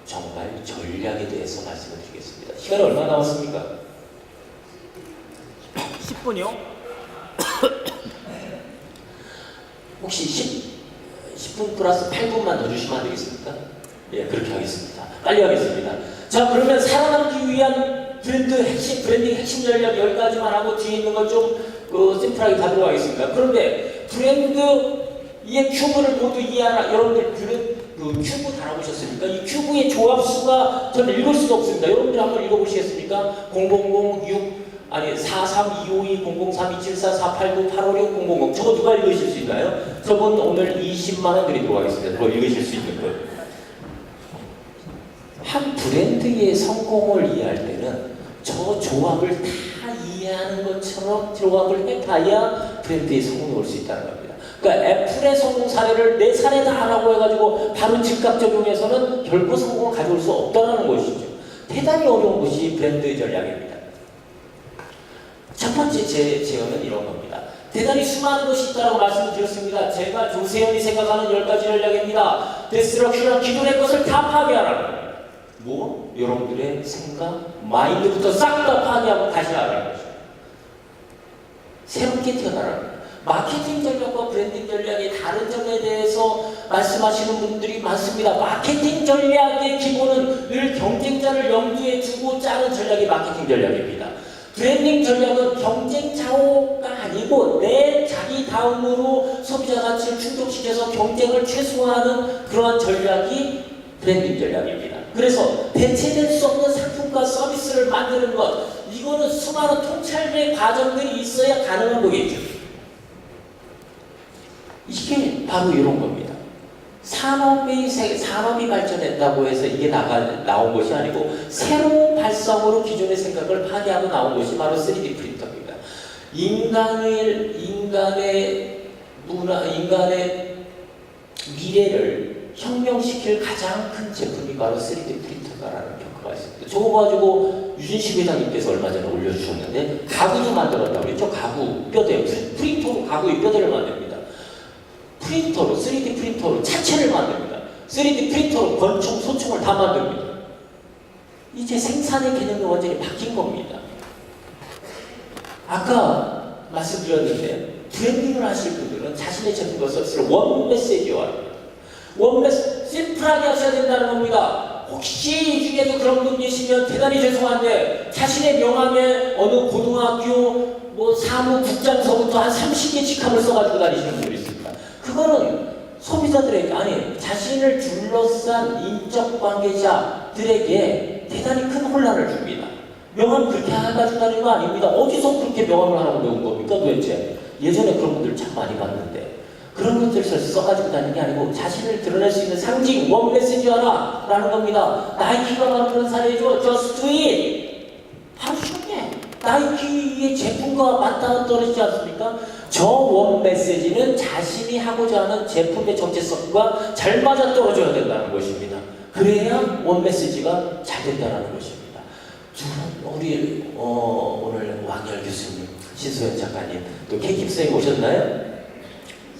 정말 전략에 대해서 말씀을 드리겠습니다. 시간이 얼마 남았습니까? 10분이요? 혹시 10분 플러스 8분만 더 주시면 안 되겠습니까? 예, 그렇게 하겠습니다. 빨리 하겠습니다. 자, 그러면 살아남기 위한 브랜딩 핵심 전략 10가지만 하고 뒤에 있는 걸 좀 심플하게 가도록 하겠습니다. 그런데 브랜드의 큐브를 모두 이해하라. 여러분들 그 큐브 달아보셨습니까? 이 큐브의 조합수가 저는 읽을 수가 없습니다. 여러분들 한번 읽어보시겠습니까? 0006 아니 4325200327448985600 저거 누가 읽으실 수 있나요? 저분 오늘 20만원 드리도록 하겠습니다. 그거 읽으실 수 있는 거. 한 브랜드의 성공을 이해할 때는 저 조합을 다 이해하는 것처럼 조합을 해봐야 브랜드의 성공이 올 수 있다는 겁니다. 그러니까 애플의 성공 사례를 내 사례다 하라고 해가지고 바로 즉각 적용해서는 결코 성공을 가져올 수 없다는 것이죠. 대단히 어려운 것이 브랜드 전략입니다. 첫 번째 제어는 이런 겁니다. 대단히 수많은 것이 있다고 말씀을 드렸습니다. 제가 조세현이 생각하는 10가지 전략입니다. 데스트럭션은 기존의 것을 다 파괴하라는 겁니다. 뭐? 여러분들의 생각, 마인드부터 싹 다 파괴하고 다시 하라는 거죠. 새롭게 태어나라는 거예요. 마케팅 전략과 브랜딩 전략의 다른 점에 대해서 말씀하시는 분들이 많습니다. 마케팅 전략의 기본은 늘 경쟁자를 염두에 두고 짜는 전략이 마케팅 전략입니다. 브랜딩 전략은 경쟁 좌우가 아니고 내 자기 다음으로 소비자 가치를 충족시켜서 경쟁을 최소화하는 그러한 전략이 브랜딩 전략입니다. 그래서 대체될 수 없는 상품과 서비스를 만드는 것, 이거는 수많은 통찰의 과정들이 있어야 가능한 거겠죠. 이게 바로 이런 겁니다. 산업이 발전했다고 해서 이게 나온 것이 아니고 새로운 발상으로 기존의 생각을 파괴하고 나온 것이 바로 3D 프린터입니다. 인간의 미래를 혁명시킬 가장 큰 제품이 바로 3D 프린터다라는 평가가 있습니다. 저거 가지고 유진식 회장님께서 얼마 전에 올려주셨는데 가구도 만들었다고 그랬죠. 가구, 뼈대, 프린터로 가구의 뼈대를 만듭니다. 프린터로, 3D 프린터로 차체를 만듭니다. 3D 프린터로 권총, 소총을 다 만듭니다. 이제 생산의 개념이 완전히 바뀐 겁니다. 아까 말씀드렸는데 브랜딩을 하실 분들은 자신의 제품과 서비스를 원 메시지화, 심플하게 하셔야 된다는 겁니다. 혹시 이 중에도 그런 분 계시면 대단히 죄송한데 자신의 명함에 어느 고등학교 사무국장서부터 한 30개 직함을 써가지고 다니시는 분들이 있습니다. 그거는 소비자들에게, 아니 자신을 둘러싼 인적 관계자들에게 대단히 큰 혼란을 줍니다. 명함 그렇게 해가지고 다니는 거 아닙니다. 어디서 그렇게 명함을 하라고 배운 겁니까 도대체? 예전에 그런 분들 참 많이 봤는데 그런 것들을 써가지고 다니는 게 아니고 자신을 드러낼 수 있는 상징, 원 메시지 하나 라는 겁니다. 나이키가 바로 그런 사례죠. Just do it. 바로 쉽네. 나이키의 제품과 맞닿아 떨어지지 않습니까? 저 원 메시지는 자신이 하고자 하는 제품의 정체성과 잘 맞아떨어져야 된다는 것입니다. 그래야 원 메시지가 잘 된다는 것입니다. 우리 오늘 왕열 교수님, 신소연 작가님, 또 케이킴 선생님 오셨나요?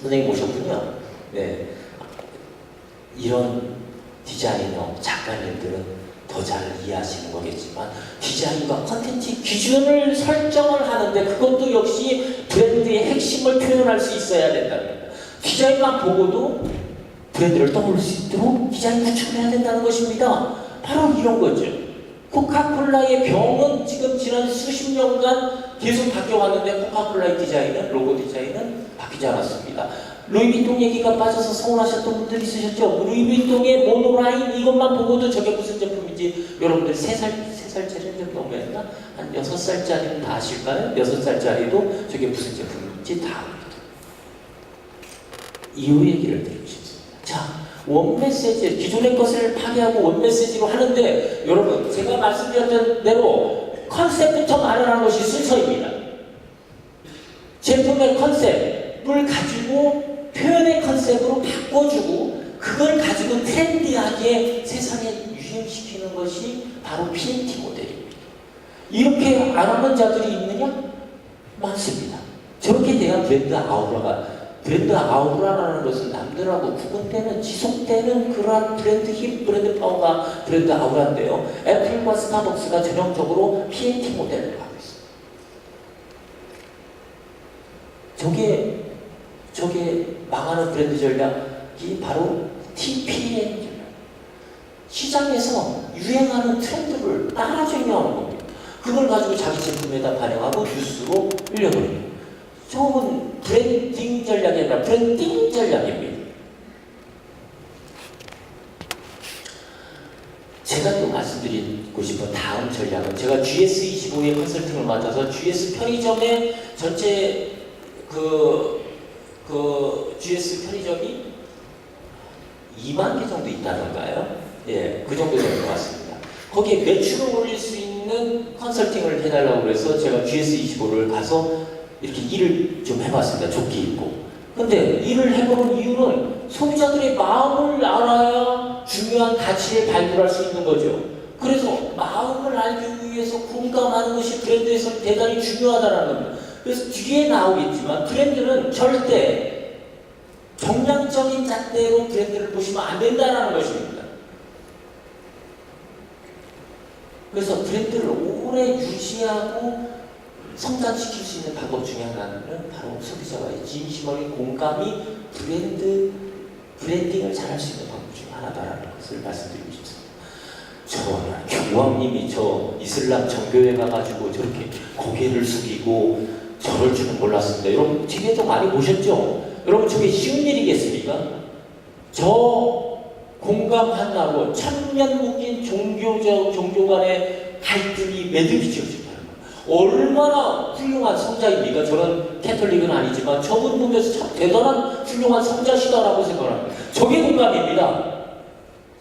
선생님 오셨군요. 네, 이런 디자이너, 작가님들은 더 잘 이해하시는 거겠지만 디자인과 컨텐츠 기준을 설정을 하는데 그것도 역시 브랜드의 핵심을 표현할 수 있어야 된다는 겁니다. 디자인만 보고도 브랜드를 떠올릴 수 있도록 디자인 구축을 해야 된다는 것입니다. 바로 이런 거죠. 코카콜라의 병은 지금 지난 수십 년간 계속 바뀌어왔는데 코카콜라의 디자인은, 로고 디자인은 바뀌지 않았습니다. 루이비통 얘기가 빠져서 서운하셨던 분들 있으셨죠? 루이비통의 모노라인 이것만 보고도 저게 무슨 제품인지 여러분들 3살짜리는 좀 넘어했나? 한 6살짜리는 다 아실까요? 6살짜리도 저게 무슨 제품인지 다 압니다. 이유 얘기를 드리고 싶습니다. 자, 원 메시지, 기존의 것을 파괴하고 원 메시지로 하는데 여러분 제가 말씀드렸던 대로 컨셉부터 마련하는 것이 순서입니다. 제품의 컨셉을 가지고 표현의 컨셉으로 바꿔주고 그걸 가지고 트렌디하게 세상에 유행시키는 것이 바로 PNT 모델입니다. 이렇게 안 하는 자들이 있느냐? 많습니다. 저렇게 돼야 브랜드 아우라라는 것은 남들하고 구분되는, 지속되는 그러한 브랜드 힘, 브랜드 파워가 브랜드 아우라인데요. 애플과 스타벅스가 전형적으로 PNT 모델을 하고 있습니다. 저게 망하는 브랜드 전략이 바로 TPM 전략. 시장에서 유행하는 트렌드를 따라주려는 겁니다. 그걸 가지고 자기 제품에다 반영하고 뉴스로 흘려버립니다. 저건 브랜딩 전략이 아니라 브랜딩 전략입니다. 제가 또 말씀드리고 싶은 다음 전략은 제가 GS25의 컨설팅을 맡아서 GS 편의점의 전체 GS 편의점이 2만 개 정도 있다던가요? 예, 그 정도 되는 것 같습니다. 거기에 매출을 올릴 수 있는 컨설팅을 해달라고 해서 제가 GS25를 가서 이렇게 일을 좀 해봤습니다. 조끼 입고. 근데 일을 해보는 이유는 소비자들의 마음을 알아야 중요한 가치를 발굴할 수 있는 거죠. 그래서 마음을 알기 위해서 공감하는 것이 브랜드에서 대단히 중요하다는 겁니다. 그래서 뒤에 나오겠지만 브랜드는 절대 정량적인 잣대로 브랜드를 보시면 안 된다는 것입니다. 그래서 브랜드를 오래 유지하고 성장시킬 수 있는 방법 중에 하나는 바로 소비자와의 진심 어린 공감이 브랜딩을 잘할 수 있는 방법 중에 하나다라는 것을 말씀드리고 싶습니다. 교황님이 저 이슬람 정교회 가가지고 저렇게 고개를 숙이고 저럴 줄은 몰랐습니다. 여러분 TV에도 많이 보셨죠? 여러분 저게 쉬운 일이겠습니까? 저 공감 하나로 천년 묶인 종교 간의 갈등이 매듭이 지어진다는 거예요. 얼마나 훌륭한 성자입니까? 저는 캐톨릭은 아니지만 저분 보면서 참 대단한 훌륭한 성자시다라고 생각합니다. 저게 공감입니다.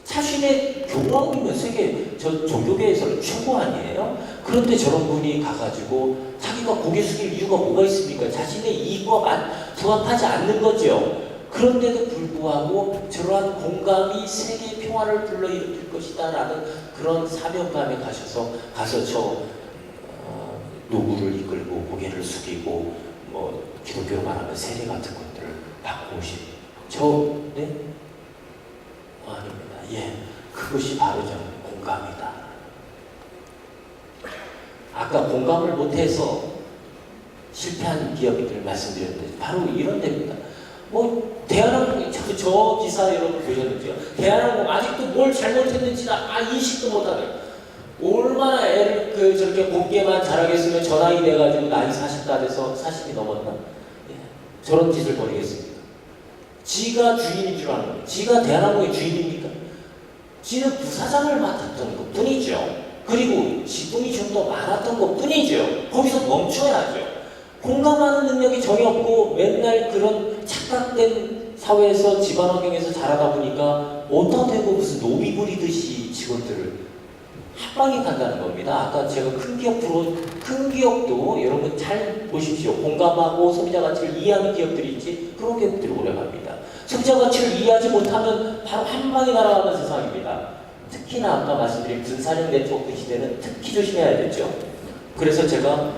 자신의 교황이면 세계 종교계에서는 최고 아니에요? 그런데 저런 분이 가가지고 자기가 고개 숙일 이유가 뭐가 있습니까? 자신의 이익과 부합하지 않는 거죠. 그런데도 불구하고 저러한 공감이 세계 평화를 불러일으킬 것이다 라는 그런 사명감에 가서 저 노구를 이끌고 고개를 숙이고 뭐 기독교로 말하면 세례 같은 것들을 받고 오신 네? 아닙니다. 예, 그것이 바로 저는 공감이다. 아까 공감을 못해서 실패한 기업들 말씀드렸는데 바로 이런 데입니다. 뭐 대한항공 저 기사 여러분 보셨는지요? 대한항공 아직도 뭘 잘못했는지 인식도 못하네. 얼마나 애를 저렇게 곱게만 자라겠으면 저 나이 돼가지고 나이 40다 돼서 40이 넘었나? 예, 저런 짓을 벌이겠습니까? 지가 주인인 줄 아는 거예요. 지가 대한항공의 주인입니까? 지는 부사장을 맡았던 것 뿐이죠. 그리고 지분이 좀 더 많았던 것 뿐이죠. 거기서 멈춰야죠. 공감하는 능력이 전혀 없고 맨날 그런 착각된 사회에서 집안 환경에서 자라다 보니까 어디다 대고 무슨 노비 부리듯이 직원들을 한 방에 간다는 겁니다. 아까 제가 큰 기업도 여러분 잘 보십시오. 공감하고 소비자 가치를 이해하는 기업들이 있지, 그런 기업들이 오래 갑니다. 소비자 가치를 이해하지 못하면 바로 한 방에 날아가는 세상입니다. 특히나 아까 말씀드린 분산형 네트워크 시대는 특히 조심해야 되죠. 그래서 제가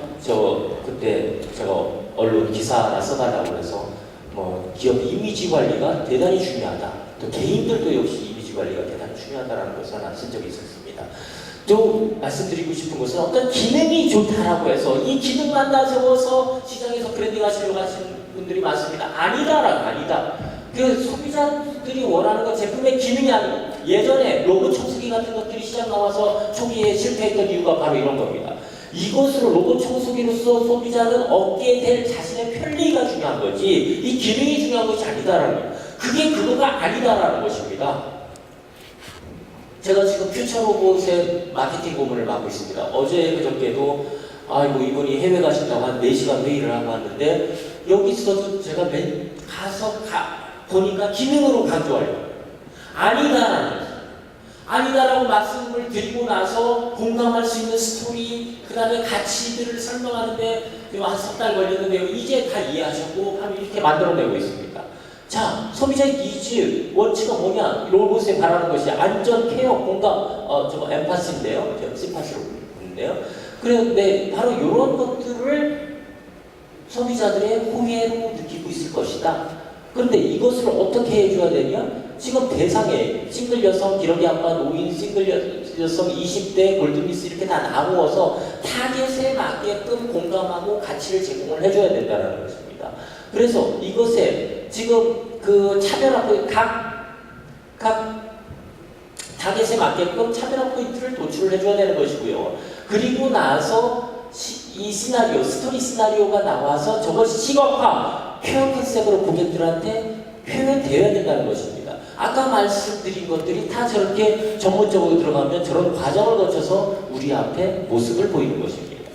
그때 제가 언론 기사 하나 써달라고 해서 뭐 기업 이미지 관리가 대단히 중요하다. 또 개인들도 역시 이미지 관리가 대단히 중요하다는 것을 하나 쓴 적이 있었습니다. 또 말씀드리고 싶은 것은 어떤 기능이 좋다라고 해서 이 기능만 다 세워서 시장에서 브랜딩 하시려고 하시는 분들이 많습니다. 아니다. 그 소비자들이 원하는 건 제품의 기능이 아니고, 예전에 로봇 청소기 같은 것들이 시장 나와서 초기에 실패했던 이유가 바로 이런 겁니다. 이것으로 로봇 청소기로서 소비자는 얻게 될 자신의 편리가 중요한 거지 이 기능이 중요한 것이 아니다라는 거예요. 그게 그거가 아니다라는 것입니다. 제가 지금 퓨처로봇의 마케팅 고문을 맡고 있습니다. 어제 그저께도 이분이 해외 가신다고 한 4시간 회의를 하고 왔는데, 여기서도 제가 보니까 기능으로 강조하려고 아니다라는 거예요. 아니다라고 말씀을 드리고 나서 공감할 수 있는 스토리, 그 다음에 가치들을 설명하는데 한 석 달 걸렸는데요. 이제 다 이해하셨고 이렇게 만들어내고 있습니다. 자, 소비자의 니즈, 원칙은 뭐냐? 로봇에 바라는 것이 안전, 케어, 공감, 엠파시인데요. 심파시로 부르는데요. 그런데 바로 이런 것들을 소비자들의 호혜로 느끼고 있을 것이다. 그런데 이것을 어떻게 해줘야 되냐? 지금 대상에 싱글 여성, 기러기 아빠, 노인, 싱글 여성, 20대, 골든미스 이렇게 다 나누어서 타겟에 맞게끔 공감하고 가치를 제공을 해줘야 된다는 것입니다. 그래서 이것에 지금 그 차별화 포인트, 각 타겟에 맞게끔 차별화 포인트를 도출을 해줘야 되는 것이고요. 그리고 나서 이 시나리오, 스토리 시나리오가 나와서 저것이 시각화, 표현 컨셉으로 고객들한테 표현되어야 된다는 것입니다. 아까 말씀드린 것들이 다 저렇게 전문적으로 들어가면 저런 과정을 거쳐서 우리 앞에 모습을 보이는 것입니다.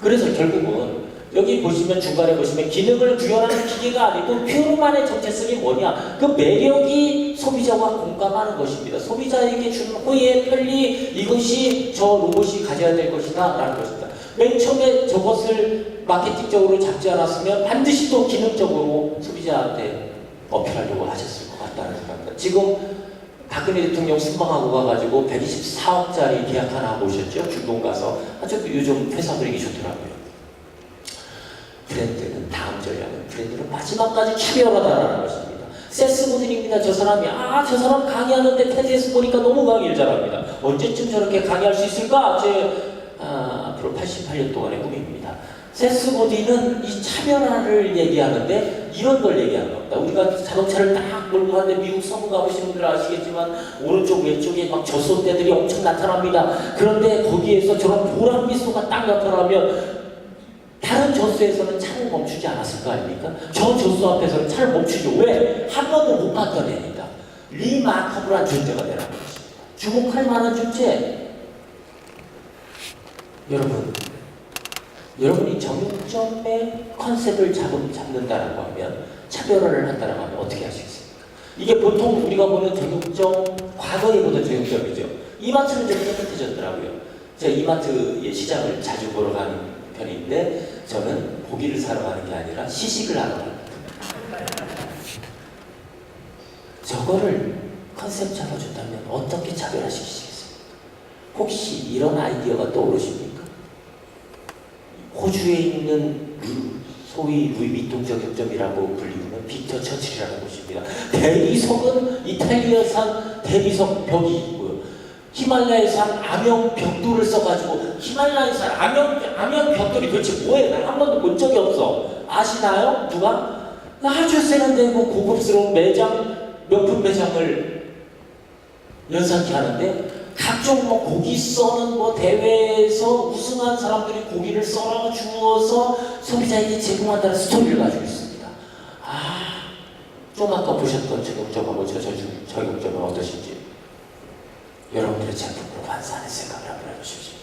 그래서 결국은 여기 보시면 중간에 보시면 기능을 구현하는 기계가 아니고 표로만의 정체성이 뭐냐? 그 매력이 소비자와 공감하는 것입니다. 소비자에게 주는 호의, 편리, 이것이 저 로봇이 가져야 될 것이다 라는 것입니다. 맨 처음에 저것을 마케팅적으로 잡지 않았으면 반드시 또 기능적으로 소비자한테 어필하려고 하셨을 것 같다는 생각입니다. 지금 박근혜 대통령 순방하고 가가지고 124억짜리 계약 하나 오셨죠? 중동 가서. 아주 요즘 회사 분위기 좋더라고요. 브랜드는 다음 전략은 브랜드는 마지막까지 차별하다라는 것입니다. 세스 모델입니다. 저 사람이 저 사람 강의하는데 테드에서 보니까 너무 강의를 잘합니다. 언제쯤 저렇게 강의할 수 있을까? 앞으로 88년 동안의 꿈입니다. 세스 모디는 이 차별화를 얘기하는데 이런 걸 얘기하는 겁니다. 우리가 자동차를 딱 몰고 가는데 미국 서부 가보시는 분들 아시겠지만 오른쪽 왼쪽에 막 젖소대들이 엄청 나타납니다. 그런데 거기에서 저런 보람 미소가 딱 나타나면 다른 젖소에서는 차를 멈추지 않았을 거 아닙니까? 저 젖소 앞에서는 차를 멈추죠. 왜? 한 번도 못 봤던 애입니다. 리마커블한 존재가 되라는 것입니다. 주목할 만한 존재. 여러분이 정육점의 컨셉을 잡는다라고 하면, 차별화를 한다라고 하면 어떻게 하시겠습니까? 이게 보통 우리가 보는 정육점, 과거에 보던 정육점이죠. 이마트는 좀 깨끗해졌더라고요. 제가 이마트의 시장을 자주 보러 가는 편인데, 저는 고기를 사러 가는 게 아니라 시식을 하러 갑니다. 저거를 컨셉 잡아준다면 어떻게 차별화시키시겠습니까? 혹시 이런 아이디어가 떠오르십니까? 호주에 있는 소위 루이비통 정육점이라고 불리는 빅터 처칠이라는 곳입니다. 대리석은 이탈리아산 대리석 벽이 있고요. 히말라야산 암용 벽돌을 써가지고, 히말라야산 암용 벽돌이 도대체 뭐예요? 난 한 번도 본 적이 없어. 아시나요? 누가? 아주 세련되고 고급스러운 매장, 명품 매장을 연상케 하는데, 각종 고기 써는 대회에서 우승한 사람들이 고기를 썰어 주어서 소비자에게 제공한다는 스토리를 가지고 있습니다. 좀 아까 보셨던 저격점하고 저 저격점은 어떠신지 여러분들의 제품으로 환산의 생각을 한번 해보십시오.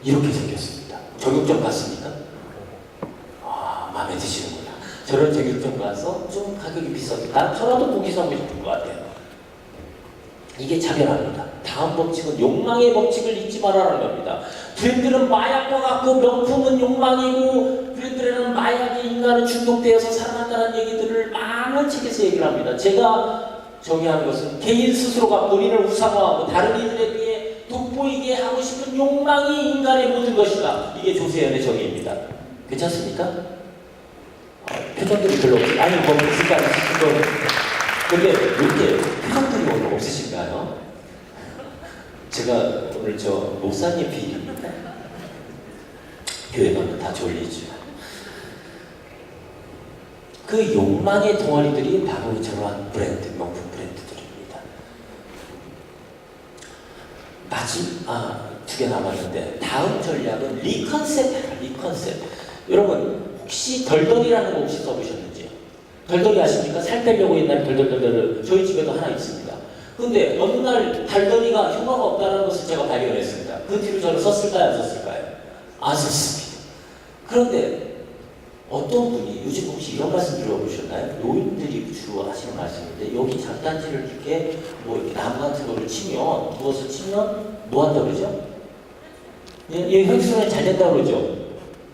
이렇게 생겼습니다. 저격점 같습니까? 마음에 드시는구나. 저런 저격점 가서 좀 가격이 비싸도 저라도 고기 사고 싶은 것 같아요. 이게 차별합니다. 다음 법칙은 욕망의 법칙을 잊지 말아라는 겁니다. 브랜드는 마약과 같고 명품은 욕망이고 브랜드라는 마약에 인간은 중독되어서 살아간다는 얘기들을 많은 책에서 얘기를 합니다. 제가 정의하는 것은 개인 스스로가 본인을 우상화하고 다른 이들에 비해 돋보이게 하고 싶은 욕망이 인간의 모든 것이다. 이게 조세현의 정의입니다. 괜찮습니까? 표정들이 별로 없어요. 아니 뭐 무슨 말인지 그거 근데 이렇게 표정들이 오늘 없으신가요? 제가 오늘 저 목사님 비일입니다. 교회 가면 다 졸리죠. 그 욕망의 덩어리들이 바로 저러한 브랜드, 명품 브랜드들입니다. 두 개 남았는데 다음 전략은 리컨셉. 여러분 혹시 덜덜이라는 거 혹시 써보셨는지요? 덜덜이 아십니까? 살 빼려고 옛날에 덜덜 저희 집에도 하나 있습니다. 근데 어느 날 덜덜이가 효과가 없다는 것을 제가 발견했습니다. 그 뒤로 저는 썼을까요? 안 썼을까요? 안 썼습니다. 그런데 어떤 분이 요즘 혹시 이런 말씀 들어보셨나요? 노인들이 주로 하시는 말씀인데 여기 장단지를 이렇게 뭐 이렇게 나무 같은 거를 치면 누워서 치면 뭐 한다고 그러죠? 예, 혈액순환이 잘 된다고 그러죠?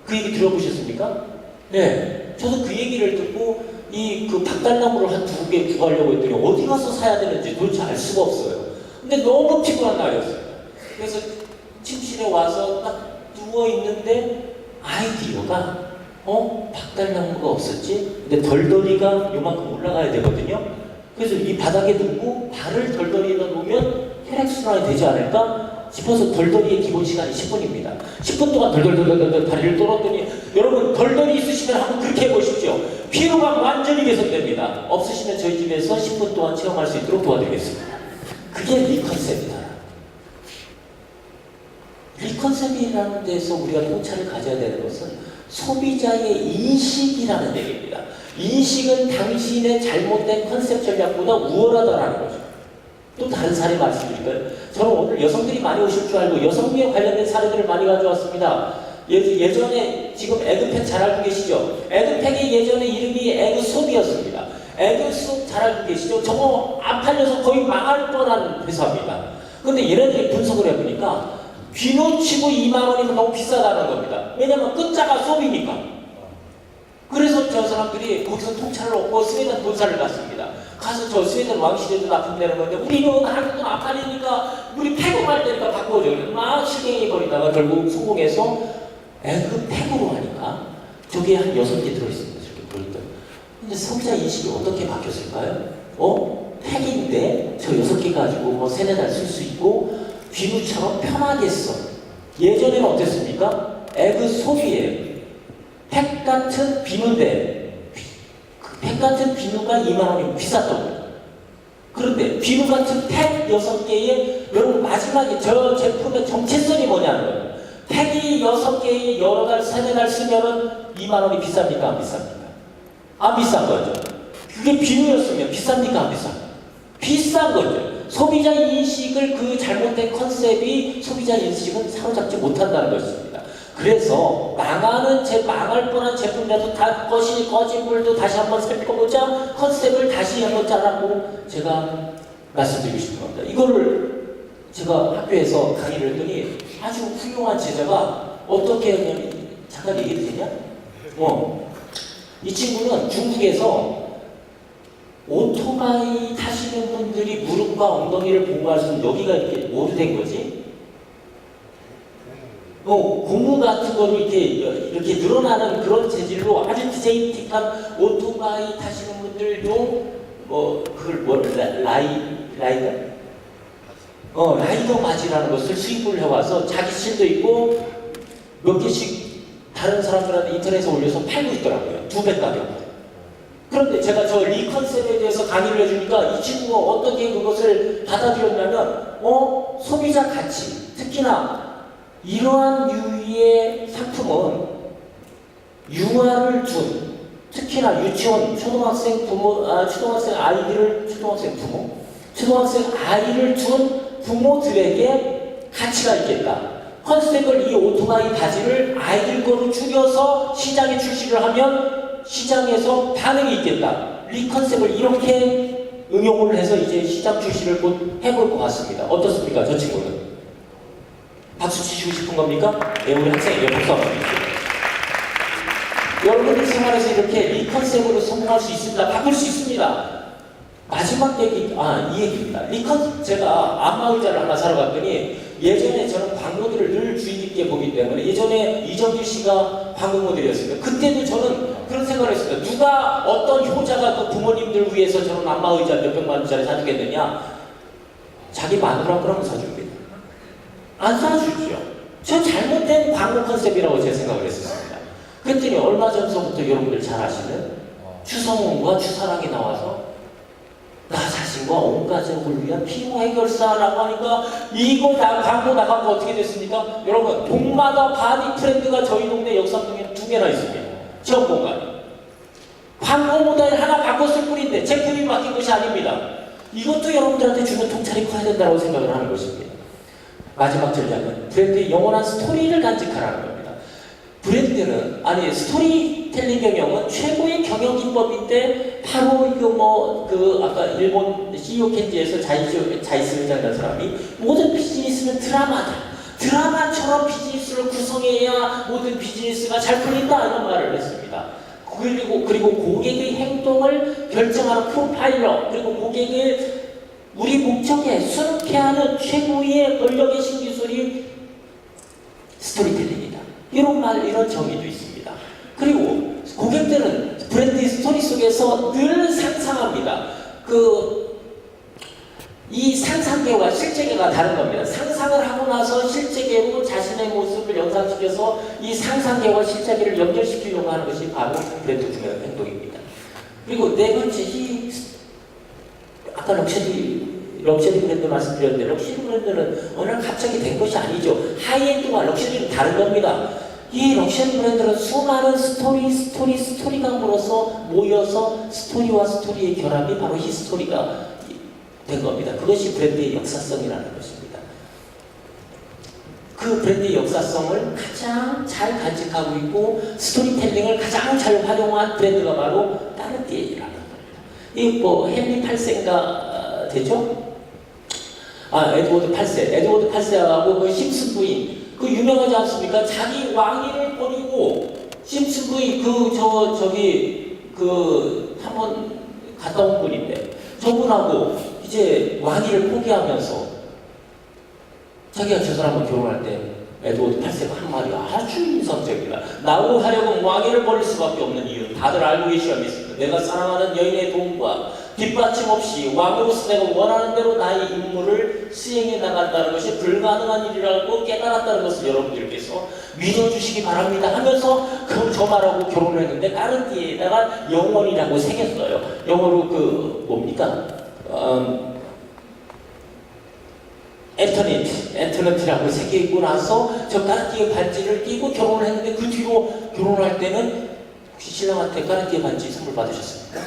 그 얘기 들어보셨습니까? 네. 저도 그 얘기를 듣고 그 박달나무를 한 2개 구하려고 했더니 어디 가서 사야 되는지 도대체 알 수가 없어요. 근데 너무 피곤한 날이었어요. 그래서 침실에 와서 딱 누워있는데 아이디어가 박달나무가 없었지? 근데 덜덜이가 요만큼 올라가야 되거든요. 그래서 이 바닥에 두고 발을 덜덜이에다 놓으면 혈액순환이 되지 않을까 싶어서 덜덜이의 기본 시간이 10분입니다. 10분 동안 덜덜 다리를 떨었더니 여러분 덜덜이 있으시면 한번 그렇게 해보십시오. 피로감 완전히 개선됩니다. 없으시면 저희 집에서 10분 동안 체험할 수 있도록 도와드리겠습니다. 그게 리컨셉이다. 리컨셉이라는 데서 우리가 통찰을 가져야 되는 것은 소비자의 인식이라는 얘기입니다. 인식은 당신의 잘못된 컨셉 전략보다 우월하다라는 거죠. 또 다른 사례 말씀드릴까요? 저는 오늘 여성들이 많이 오실 줄 알고 여성비에 관련된 사례들을 많이 가져왔습니다. 예전에 지금 에그팩 잘 알고 계시죠? 에그팩의 예전에 이름이 에그솝이었습니다. 에그솝 잘 알고 계시죠? 저거 안 팔려서 거의 망할 뻔한 회사입니다. 근데 얘네들이 분석을 해보니까 비누 치고 2만 원이면 너무 비싸다는 겁니다. 왜냐면 끝자가 솝이니까. 그래서 저 사람들이 거기서 통찰을 얻고 스웨덴 본사를 갔습니다. 가서 저 스웨덴 왕실에도 납품되는 건데 우리는 한국은 안 팔리니까 우리 폐공할 때니까 바꿔줘. 막 실갱이 거리다가 결국 성공해서 에그팩으로 하니까 저게 한 6개 들어있습니다. 저렇게 보니까. 근데 소비자 인식이 어떻게 바뀌었을까요? 팩인데 저 6개 가지고 뭐 3-4달 쓸 수 있고 비누처럼 편하게 써. 예전에는 어땠습니까? 에그솝이에요. 팩 같은 비누인데 그 팩 같은 비누가 2만 원이면 비쌌던 거예요. 그런데 비누 같은 팩 6개에 여러분 마지막에 저 제품의 정체성이 뭐냐는 거예요. 팩이 6개에 여러 달, 3-4달 쓰면은 2만 원이 비쌉니까? 안 비쌉니까? 안 비싼 거죠. 그게 비누였으면 비쌉니까? 안 비쌉니까? 비싼 거죠. 소비자 인식을 그 잘못된 컨셉이 소비자 인식은 사로잡지 못한다는 것입니다. 그래서 망할 뻔한 제품이라도 다 꺼진 물도 다시 한번 살펴보자 컨셉을 다시 한번 짜라고 제가 말씀드리고 싶은 겁니다. 이거를 제가 학교에서 강의를 했더니 아주 훌륭한 제자가 어떻게 했냐면 잠깐 얘기해도 되냐? 이 친구는 중국에서 오토바이 타시는 분들이 무릎과 엉덩이를 보호할 수 있는 여기가 이렇게 오류된 거지. 고무 같은 거로 이렇게 늘어나는 그런 재질로 아주 디제이틱한 오토바이 타시는 분들도 라이더 바지라는 것을 수입을 해와서 자기 실도 있고 몇 개씩 다른 사람들한테 인터넷에 올려서 팔고 있더라고요. 2배 가격. 그런데 제가 저 리컨셉에 대해서 강의를 해주니까 이 친구가 어떻게 그것을 받아들였냐면 소비자 가치, 특히나 이러한 유의의 상품은 융화를 준, 특히나 유치원, 초등학생 아이를 준 부모들에게 가치가 있겠다. 컨셉을 이 오토바이 바지를 아이들 거로 줄여서 시장에 출시를 하면 시장에서 반응이 있겠다. 리컨셉을 이렇게 응용을 해서 이제 시장 출시를 곧 해볼 것 같습니다. 어떻습니까, 저 친구는? 박수 치시고 싶은 겁니까? 네, 우리 학생에게 박수 한번 주세요. 여러분들 생활에서 이렇게 이 컨셉으로 성공할 수 있습니다. 바꿀 수 있습니다. 마지막 얘기, 이 얘기입니다. 제가 안마의자를 하나 사러 갔더니 예전에 저는 광고들을 늘 주의 깊게 보기 때문에 예전에 이정규 씨가 광고 모델이었습니다. 그때도 저는 그런 생각을 했습니다. 누가 어떤 효자가 그 부모님들 위해서 저런 안마의자 몇백만 원짜리 사주겠느냐? 자기 마누라 그러면 사줍니다. 안 사주죠. 저 잘못된 광고 컨셉이라고 제가 생각을 했었습니다. 그랬더니 얼마 전서부터 여러분들 잘 아시는 추성훈과 추사랑이 나와서 나 자신과 온 가족을 위한 피부 해결사라고 하니까 이거 광고 나가고 어떻게 됐습니까? 여러분 동마다 바디 트렌드가 저희 동네 역삼동에 2개나 있습니다. 지역 공간에 광고 모델 하나 바꿨을 뿐인데 제품이 바뀐 것이 아닙니다. 이것도 여러분들한테 주는 통찰이 커야 된다고 생각을 하는 것입니다. 마지막 전략은 브랜드의 영원한 스토리를 간직하라는 겁니다. 브랜드는 스토리텔링 경영은 최고의 경영 기법인데 바로 아까 일본 CEO 켄지에서 자이스 회장이라는 사람이 모든 비즈니스는 드라마다. 드라마처럼 비즈니스를 구성해야 모든 비즈니스가 잘 풀린다 이런 말을 했습니다. 그리고 고객의 행동을 결정하는 프로파일러 그리고 고객을 우리 목적에 수놓게 하는 최고의 권력의 신기술이 스토리텔링이다. 이런 정의도 있습니다. 그리고 고객들은 브랜드의 스토리 속에서 늘 상상합니다. 이 상상계와 실제계가 다른 겁니다. 상상을 하고 나서 실제계로 자신의 모습을 연상시켜서 이 상상계와 실제계를 연결시키려고 하는 것이 바로 브랜드 중요한 행동입니다. 그리고 네 번째, 아까 럭셔리 브랜드 말씀드렸는데 럭셔리 브랜드는 어느 날 갑자기 된 것이 아니죠. 하이엔드와 럭셔리는 다른 겁니다. 이 럭셔리 브랜드는 수많은 스토리가 모여서 스토리와 스토리의 결합이 바로 히스토리가 된 겁니다. 그것이 브랜드의 역사성이라는 것입니다. 그 브랜드의 역사성을 가장 잘 간직하고 있고 스토리텔링을 가장 잘 활용한 브랜드가 바로 까르띠에라는 겁니다. 이 헨리 8세인가 되죠? 에드워드 8세하고 그 심슨 부인 유명하지 않습니까? 자기 왕위를 버리고 심슨 부인 한번 갔다 온 분인데 저분하고 이제 왕위를 포기하면서 자기가 저 사람과 결혼할 때 에드워드 8세가 한 말이 아주 인상적이다. 나로 하여금 왕위를 버릴 수밖에 없는 이유 다들 알고 계셔야 믿습니다. 내가 사랑하는 여인의 도움과 뒷받침 없이 왕으로서 내가 원하는 대로 나의 임무를 수행해 나간다는 것이 불가능한 일이라고 깨달았다는 것을 여러분들께서 믿어주시기 바랍니다 하면서 저 말하고 결혼을 했는데 까르띠에다가 영원이라고 새겼어요. 영어로 뭡니까? 에터니티라고 새기고 나서 저 까르띠에 반지를 끼고 결혼을 했는데 그 뒤로 결혼할 때는 혹시 신랑한테 까르띠에 반지 선물 받으셨습니까?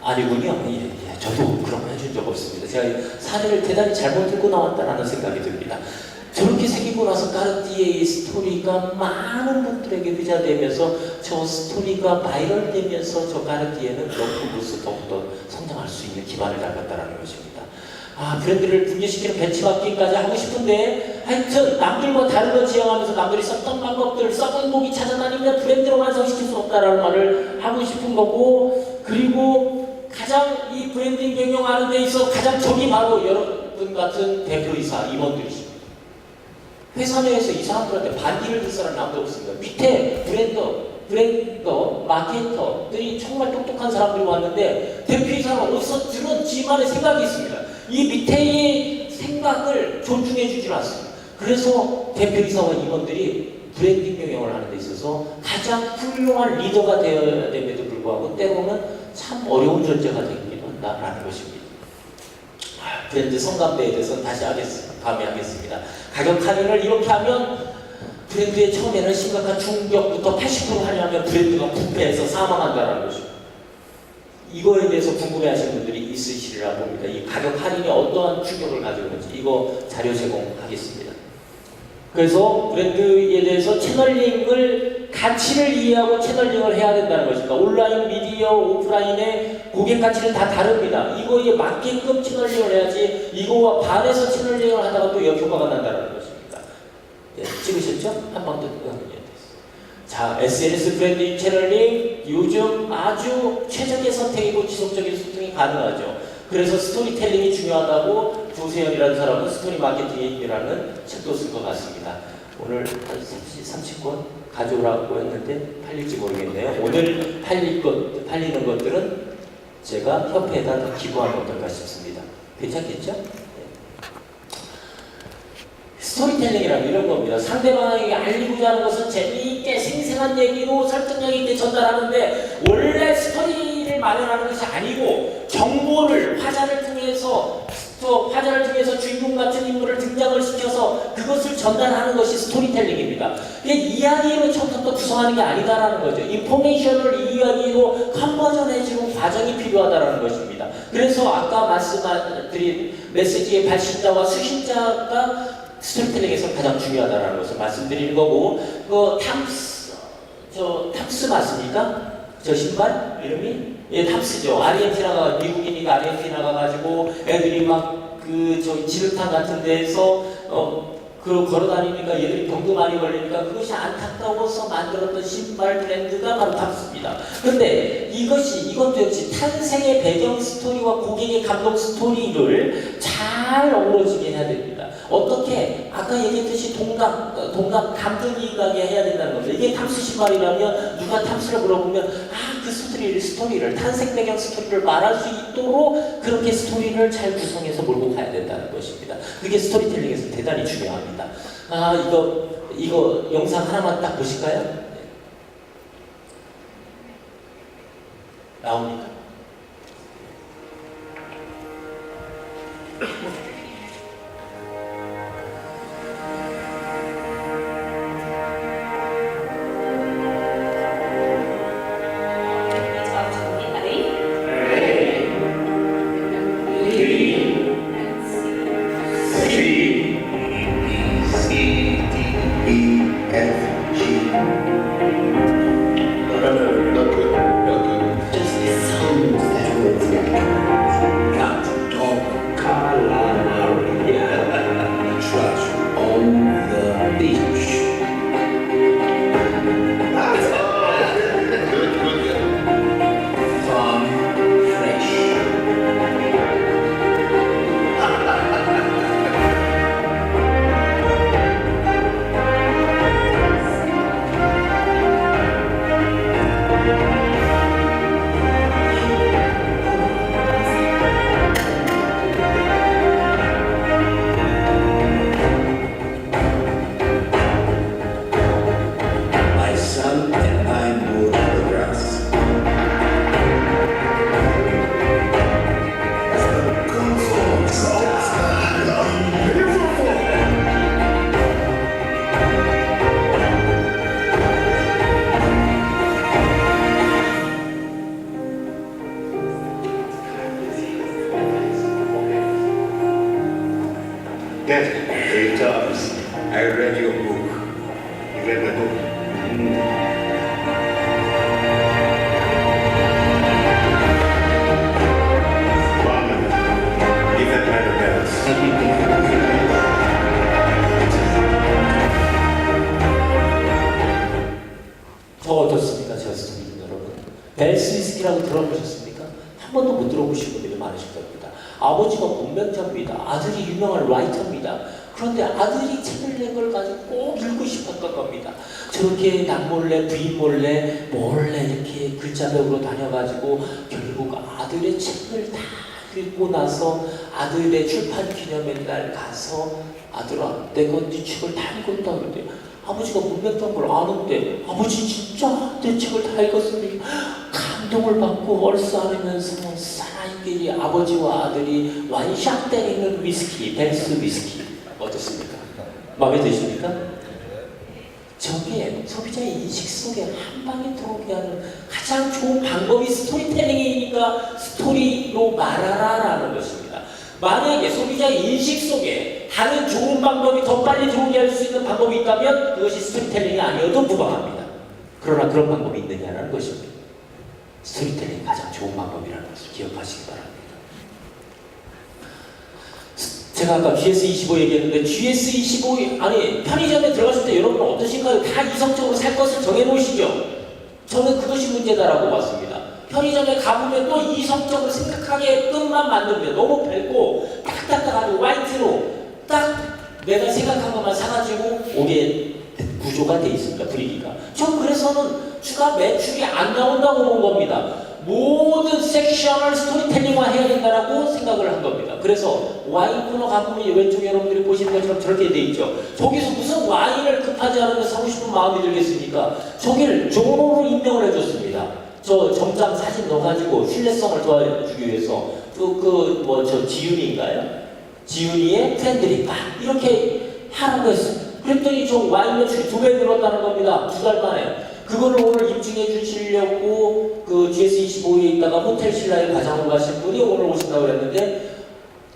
아니군요. 예, 저도 그런 거 해준 적 없습니다. 제가 사례를 대단히 잘못 듣고 나왔다는 생각이 듭니다. 저렇게 새기고 나서 까르띠에의 스토리가 많은 분들에게 회자되면서 저 스토리가 바이럴되면서 저 까르띠에는 러프로서 더욱더 성장할 수 있는 기반을 잡았다는 것입니다. 브랜드를 분리시키는 벤치마킹까지 하고 싶은데 하여튼 남들과 다른 걸 지향하면서 남들이 썼던 방법들 썩은 고기 찾아다니면 브랜드로 완성시킬 수 없다라는 말을 하고 싶은 거고 그리고 가장 이 브랜딩 경영하는 데 있어 가장 적이 바로 여러분 같은 대표이사 임원들이십니다. 회사 내에서 이 사람들한테 반기를 들 사람은 아무도 없습니다. 밑에 브랜더, 마케터들이 정말 똑똑한 사람들이 왔는데 대표이사는 어디서 들은 지만의 생각이 있습니다. 이 밑에의 생각을 존중해 주질 않습니다. 그래서 대표이사와 임원들이 브랜딩 경영을 하는 데 있어서 가장 훌륭한 리더가 되어야 됨에도 불구하고 때로는 참 어려운 존재가 되기도 한다는 것입니다. 브랜드 성감대에 대해서는 다시 감히하겠습니다. 가격 할인을 이렇게 하면 브랜드의 처음에는 심각한 충격부터 80% 할인하면 브랜드가 부패해서 사망한다는 것입니다. 이거에 대해서 궁금해하시는 분들이 있으시리라 봅니다. 이 가격 할인이 어떠한 충격을 가져오는지 이거 자료 제공하겠습니다. 그래서 브랜드에 대해서 채널링을 가치를 이해하고 채널링을 해야 된다는 것입니다. 온라인, 미디어, 오프라인의 고객 가치는 다 다릅니다. 이거에 맞게끔 채널링을 해야지 이거와 반해서 채널링을 하다가 또 역효과가 난다는 것입니다. 예, 찍으셨죠? 한 번 더 확인해야 됐어요. 자, SNS 브랜딩 채널링 요즘 아주 최적의 선택이고 지속적인 소통이 가능하죠. 그래서 스토리텔링이 중요하다고 조세현이라는 사람은 스토리 마케팅이라는 책도 쓴 것 같습니다. 오늘 30권 가져오라고 했는데 팔릴지 모르겠네요. 오늘 팔리는 것들은 제가 협회에다 기부하면 어떨까 싶습니다. 괜찮겠죠? 네. 스토리텔링이란 이런 겁니다. 상대방에게 알리고자 하는 것은 재미있게 생생한 얘기로 설득력 있게 전달하는데 원래 스토리를 마련하는 것이 아니고 정보를 화자를 통해서 주인공 같은 인물을 등장을 시켜서 그것을 전달하는 것이 스토리텔링입니다. 이야기로 처음부터 구성하는 게 아니다라는 거죠. 인포메이션을 이야기로 컨버전해주는 과정이 필요하다라는 것입니다. 그래서 아까 말씀드린 메시지의 발신자와 수신자가 스토리텔링에서 가장 중요하다는 것을 말씀드리는 거고, 탑스 맞습니까? 저 신발 이름이? 예, 탑스죠. 아르헨티나가, 미국이니까 아르헨티나가 가지고 애들이 막 지르탄 같은 데에서 걸어 다니니까 얘들이 병도 많이 걸리니까 그것이 안타까워서 만들었던 신발 브랜드가 바로 탑스입니다. 근데 이것도 역시 탄생의 배경 스토리와 고객의 감동 스토리를 잘 어우러지게 해야 됩니다. 어떻게? 아까 얘기했듯이 동감, 감정이입 가게 해야 된다는 겁니다. 이게 탑스 신발이라면 누가 탑스를 물어보면 그 스토리를, 탄생 배경 스토리를 말할 수 있도록 그렇게 스토리를 잘 구성해서 몰고 가야 된다는 것입니다. 그게 스토리텔링에서 대단히 중요합니다. 이거 영상 하나만 딱 보실까요? 네. 나옵니까? Yes, 3 times. I read your book. You read my book? One, give that man a dance. 저 어떻습니까? 제 스토리 여러분. 벨스위스키라고 들어보셨습니까? 한 번도 못 들어보신 분들이 많으실 겁니다. 아버지가 문맹자입니다. 아들이 유명한 라이터입니다. 그런데 아들이 책을 낸 걸 가지고 꼭 읽고 싶었던 겁니다. 저렇게 남몰래 부인 몰래 이렇게 글자벽으로 다녀가지고 결국 아들의 책을 다 읽고 나서 아들의 출판 기념일 날 가서 아들아 내가 네 책을 다 읽었다 그러는데 아버지가 문맹자인 걸 아는데 아버지 진짜 내 책을 다 읽었으니까 감동을 받고 얼싸안으면서 사나이끼리 아버지와 아들이 완샷 때리는 위스키, 벨스 위스키 어떻습니까? 마음에 드십니까? 저게 소비자의 인식 속에 한 방에 들어오게 하는 가장 좋은 방법이 스토리텔링이니까 스토리로 말하라라는 것입니다. 만약에 소비자의 인식 속에 다른 좋은 방법이 더 빨리 들어오게 할 수 있는 방법이 있다면 그것이 스토리텔링이 아니어도 무방합니다. 그러나 그런 방법이 있느냐는 것입니다. 스토리텔링 가장 좋은 방법이라는 것을 기억하시기 바랍니다. 제가 아까 GS25 얘기했는데 GS25 아니 편의점에 들어갔을 때 여러분은 어떠신가요? 다 이성적으로 살 것을 정해놓으시죠? 저는 그것이 문제다라고 봤습니다. 편의점에 가보면 또 이성적으로 생각하게끔만 만듭니다. 너무 밝고 딱딱하고 화이트로 딱 내가 생각한 것만 사가지고 오게 구조가 돼 있습니다. 분위기가. 전 그래서는 추가 매출이 안 나온다고 본 겁니다. 모든 섹션을 스토리텔링화 해야 된다라고 생각을 한 겁니다. 그래서 와인 코너 가보면 왼쪽에 여러분들이 보시는 것처럼 저렇게 돼 있죠. 저기서 무슨 와인을 급하지 않으면 사고 싶은 마음이 들겠습니까? 저기를 종으로 임명을 해줬습니다. 저 점장 사진 넣어가지고 신뢰성을 도와주기 위해서 저 지윤이인가요? 지윤이의 팬들이 막 이렇게 하라고 했어요. 그랬더니 저 와인 매출이 2배 늘었다는 겁니다. 2달 만에. 그거를 오늘 입증해 주시려고 그 GS25에 있다가 호텔 신라에 과장으로 가신 분이 오늘 오신다고 그랬는데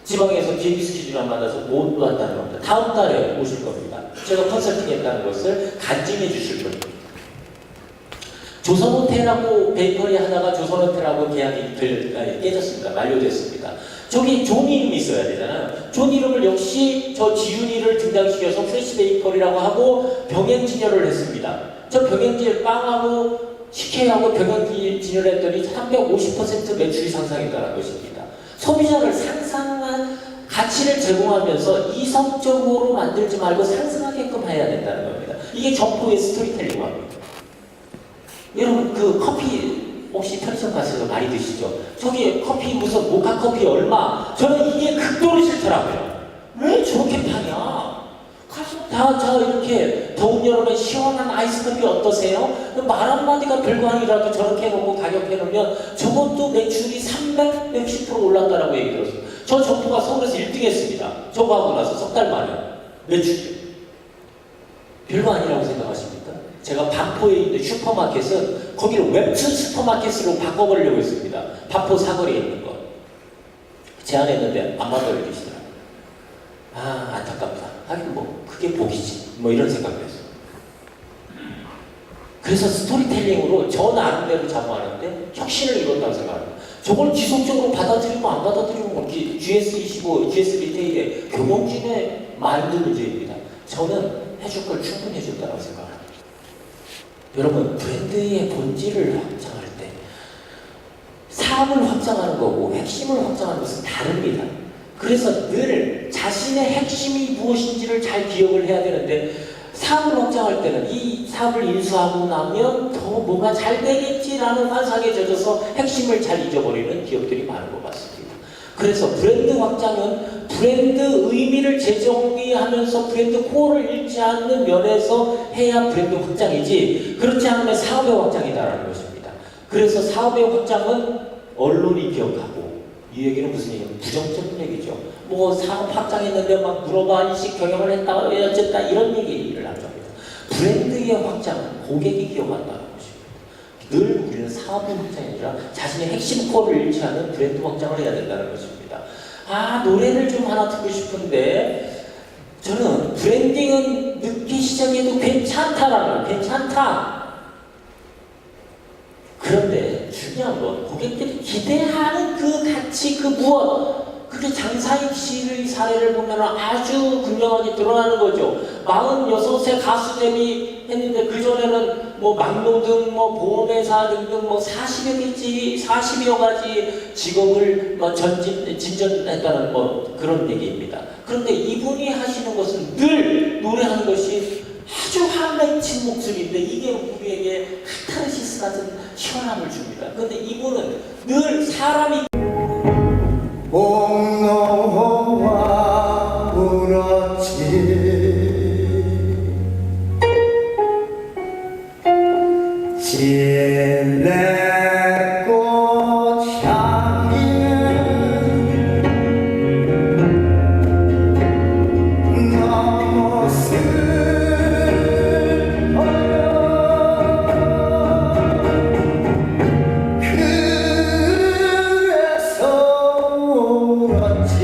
지방에서 비행기 스케줄이 안 맞아서 못 왔다는 겁니다. 다음 달에 오실 겁니다. 제가 컨설팅 했다는 것을 간증해 주실 겁니다. 조선호텔하고 베이커리 하다가 조선호텔하고 계약이 깨졌습니다. 만료됐습니다. 저기 존 이름이 있어야 되잖아요. 존 이름을 역시 저 지윤이를 등장시켜서 프레시 베이커리라고 하고 병행진열을 했습니다. 저 병행진열 빵하고 식혜하고 병행진열을 했더니 350% 매출이 상승했다는 것입니다. 소비자를 상상한 가치를 제공하면서 이성적으로 만들지 말고 상승하게끔 해야 된다는 겁니다. 이게 점포의 스토리텔링입니다. 여러분 그 커피 혹시 편의점 가서 많이 드시죠? 저기 커피 무슨 모카 커피 얼마? 저는 이게 극도로 싫더라고요. 왜 저렇게 파냐? 가서 자 이렇게 더운 여름에 시원한 아이스커피 어떠세요? 말 한마디가 별거 아니라도 저렇게 해놓고 가격 해놓으면 저것도 매출이 300몇% 올랐다라고 얘기 들었어요. 저 점포가 서울에서 1등 했습니다. 저거 하고 나서 석 달 만에 매출이. 별거 아니라고 생각하십니까? 제가 반포에 있는 슈퍼마켓은 거기를 웹툰 슈퍼마켓으로 바꿔보려고 했습니다. 반포 사거리에 있는 거. 제안했는데 안 받아들이시더라고요. 아, 안타깝다. 하긴 뭐 그게 복이지. 뭐 이런 생각을 했어요. 그래서 스토리텔링으로 저 나름대로 자부하는데 혁신을 이뤘다고 생각합니다. 저걸 지속적으로 받아들이고 안 받아들이는 건 GS25, GS 리테일의 경영진의 마인드 문제입니다. 저는 해줄 걸 충분히 해준다고 생각합니다. 여러분 브랜드의 본질을 확장할 때 사업을 확장하는 거고 핵심을 확장하는 것은 다릅니다. 그래서 늘 자신의 핵심이 무엇인지를 잘 기억을 해야 되는데 사업을 확장할 때는 이 사업을 인수하고 나면 더 뭐가 잘 되겠지라는 환상에 젖어서 핵심을 잘 잊어버리는 기업들이 많은 것 같습니다. 그래서 브랜드 확장은 브랜드 의미를 재정비하면서 브랜드 코어를 잃지 않는 면에서 해야 브랜드 확장이지 그렇지 않으면 사업의 확장이다라는 것입니다. 그래서 사업의 확장은 언론이 기억하고 이 얘기는 무슨 얘기냐면 부정적인 얘기죠. 뭐 사업 확장했는데 막 물어봐 이식 경영을 했다 왜 어쨌다 이런 얘기를 안 합니다. 브랜드의 확장은 고객이 기억한다는 것입니다. 늘 우리는 사업의 확장이 아니라 자신의 핵심 코어를 잃지 않은 브랜드 확장을 해야 된다는 것입니다. 아 노래를 좀 하나 듣고 싶은데 저는 브랜딩은 늦게 시작해도 괜찮다. 그런데 중요한 건 고객들이 기대하는 그 가치 그 무엇 그게 장사익 씨의 사례를 보면 아주 극명하게 드러나는 거죠. 46세 가수 데뷔 했는데 그전에는 뭐 막노동, 뭐 보험회사 등등 뭐 40여 가지 직업을 뭐 진전했다는 뭐 그런 얘기입니다. 그런데 이분이 하시는 것은 늘 노래하는 것이 아주 한맺힌 목소리인데 이게 우리에게 카타르시스 같은 시원함을 줍니다. 그런데 이분은 늘 사람이 공노와 울었지 진레꽃 향기는 너무 슬퍼요 그래서 울었지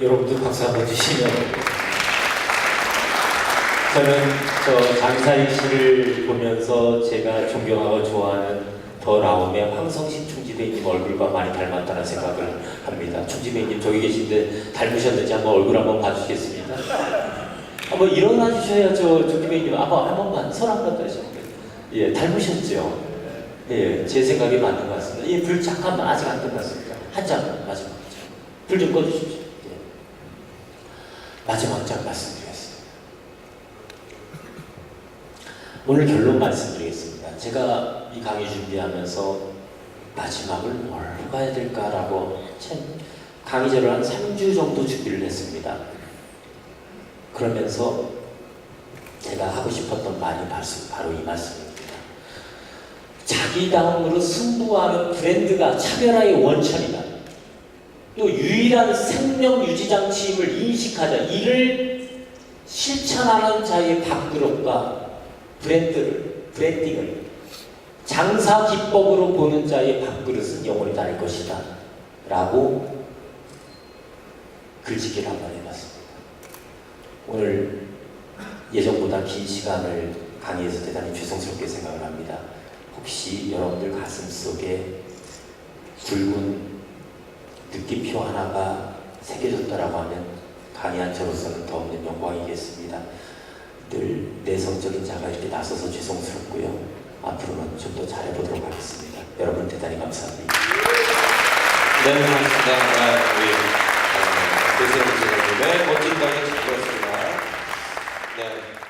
여러분들 박수 한번 주시면 저는 저 장사익 씨를 보면서 제가 존경하고 좋아하는 더 라움의 황성신 총지배님 얼굴과 많이 닮았다는 생각을 합니다. 총지배님 저기 계신데 닮으셨는지 한번 얼굴 한번 봐주시겠습니다. 한번 일어나 주셔야죠. 총지배님 한 번만 손 한 번 더 하시면 예, 닮으셨죠? 예, 제 생각이 맞는 것 같습니다. 예, 불 잠깐만 아직 안 끝났습니다. 한 장 마지막 장. 불 좀 꺼주십시오. 예. 마지막 장 말씀드리겠습니다. 오늘 결론 말씀드리겠습니다. 제가 이 강의 준비하면서 마지막을 뭘로 가야 될까라고 참 강의자를 한 3주 정도 준비를 했습니다. 그러면서 제가 하고 싶었던 말이 바로 이 말씀입니다. 자기다움으로 승부하는 브랜드가 차별화의 원천이다. 또 유일한 생명 유지 장치임을 인식하자. 이를 실천하는 자의 밥그릇과 브랜딩을 장사 기법으로 보는 자의 밥그릇은 영원히 다를 것이다. 라고 글짓기를 한번 해봤습니다. 오늘 예정보다 긴 시간을 강의해서 대단히 죄송스럽게 생각을 합니다. 혹시 여러분들 가슴 속에 붉은 느낌표 하나가 새겨졌다라고 하면 강의한 저로서는 더 없는 영광이겠습니다. 늘 내성적인 자가 이렇게 나서서 죄송스럽고요. 앞으로는 좀 더 잘해보도록 하겠습니다. 여러분 대단히 감사합니다. 네, 고맙습니다. 우리 고세훈 선생님의 멋진 강의 잘 들었습니다. 네.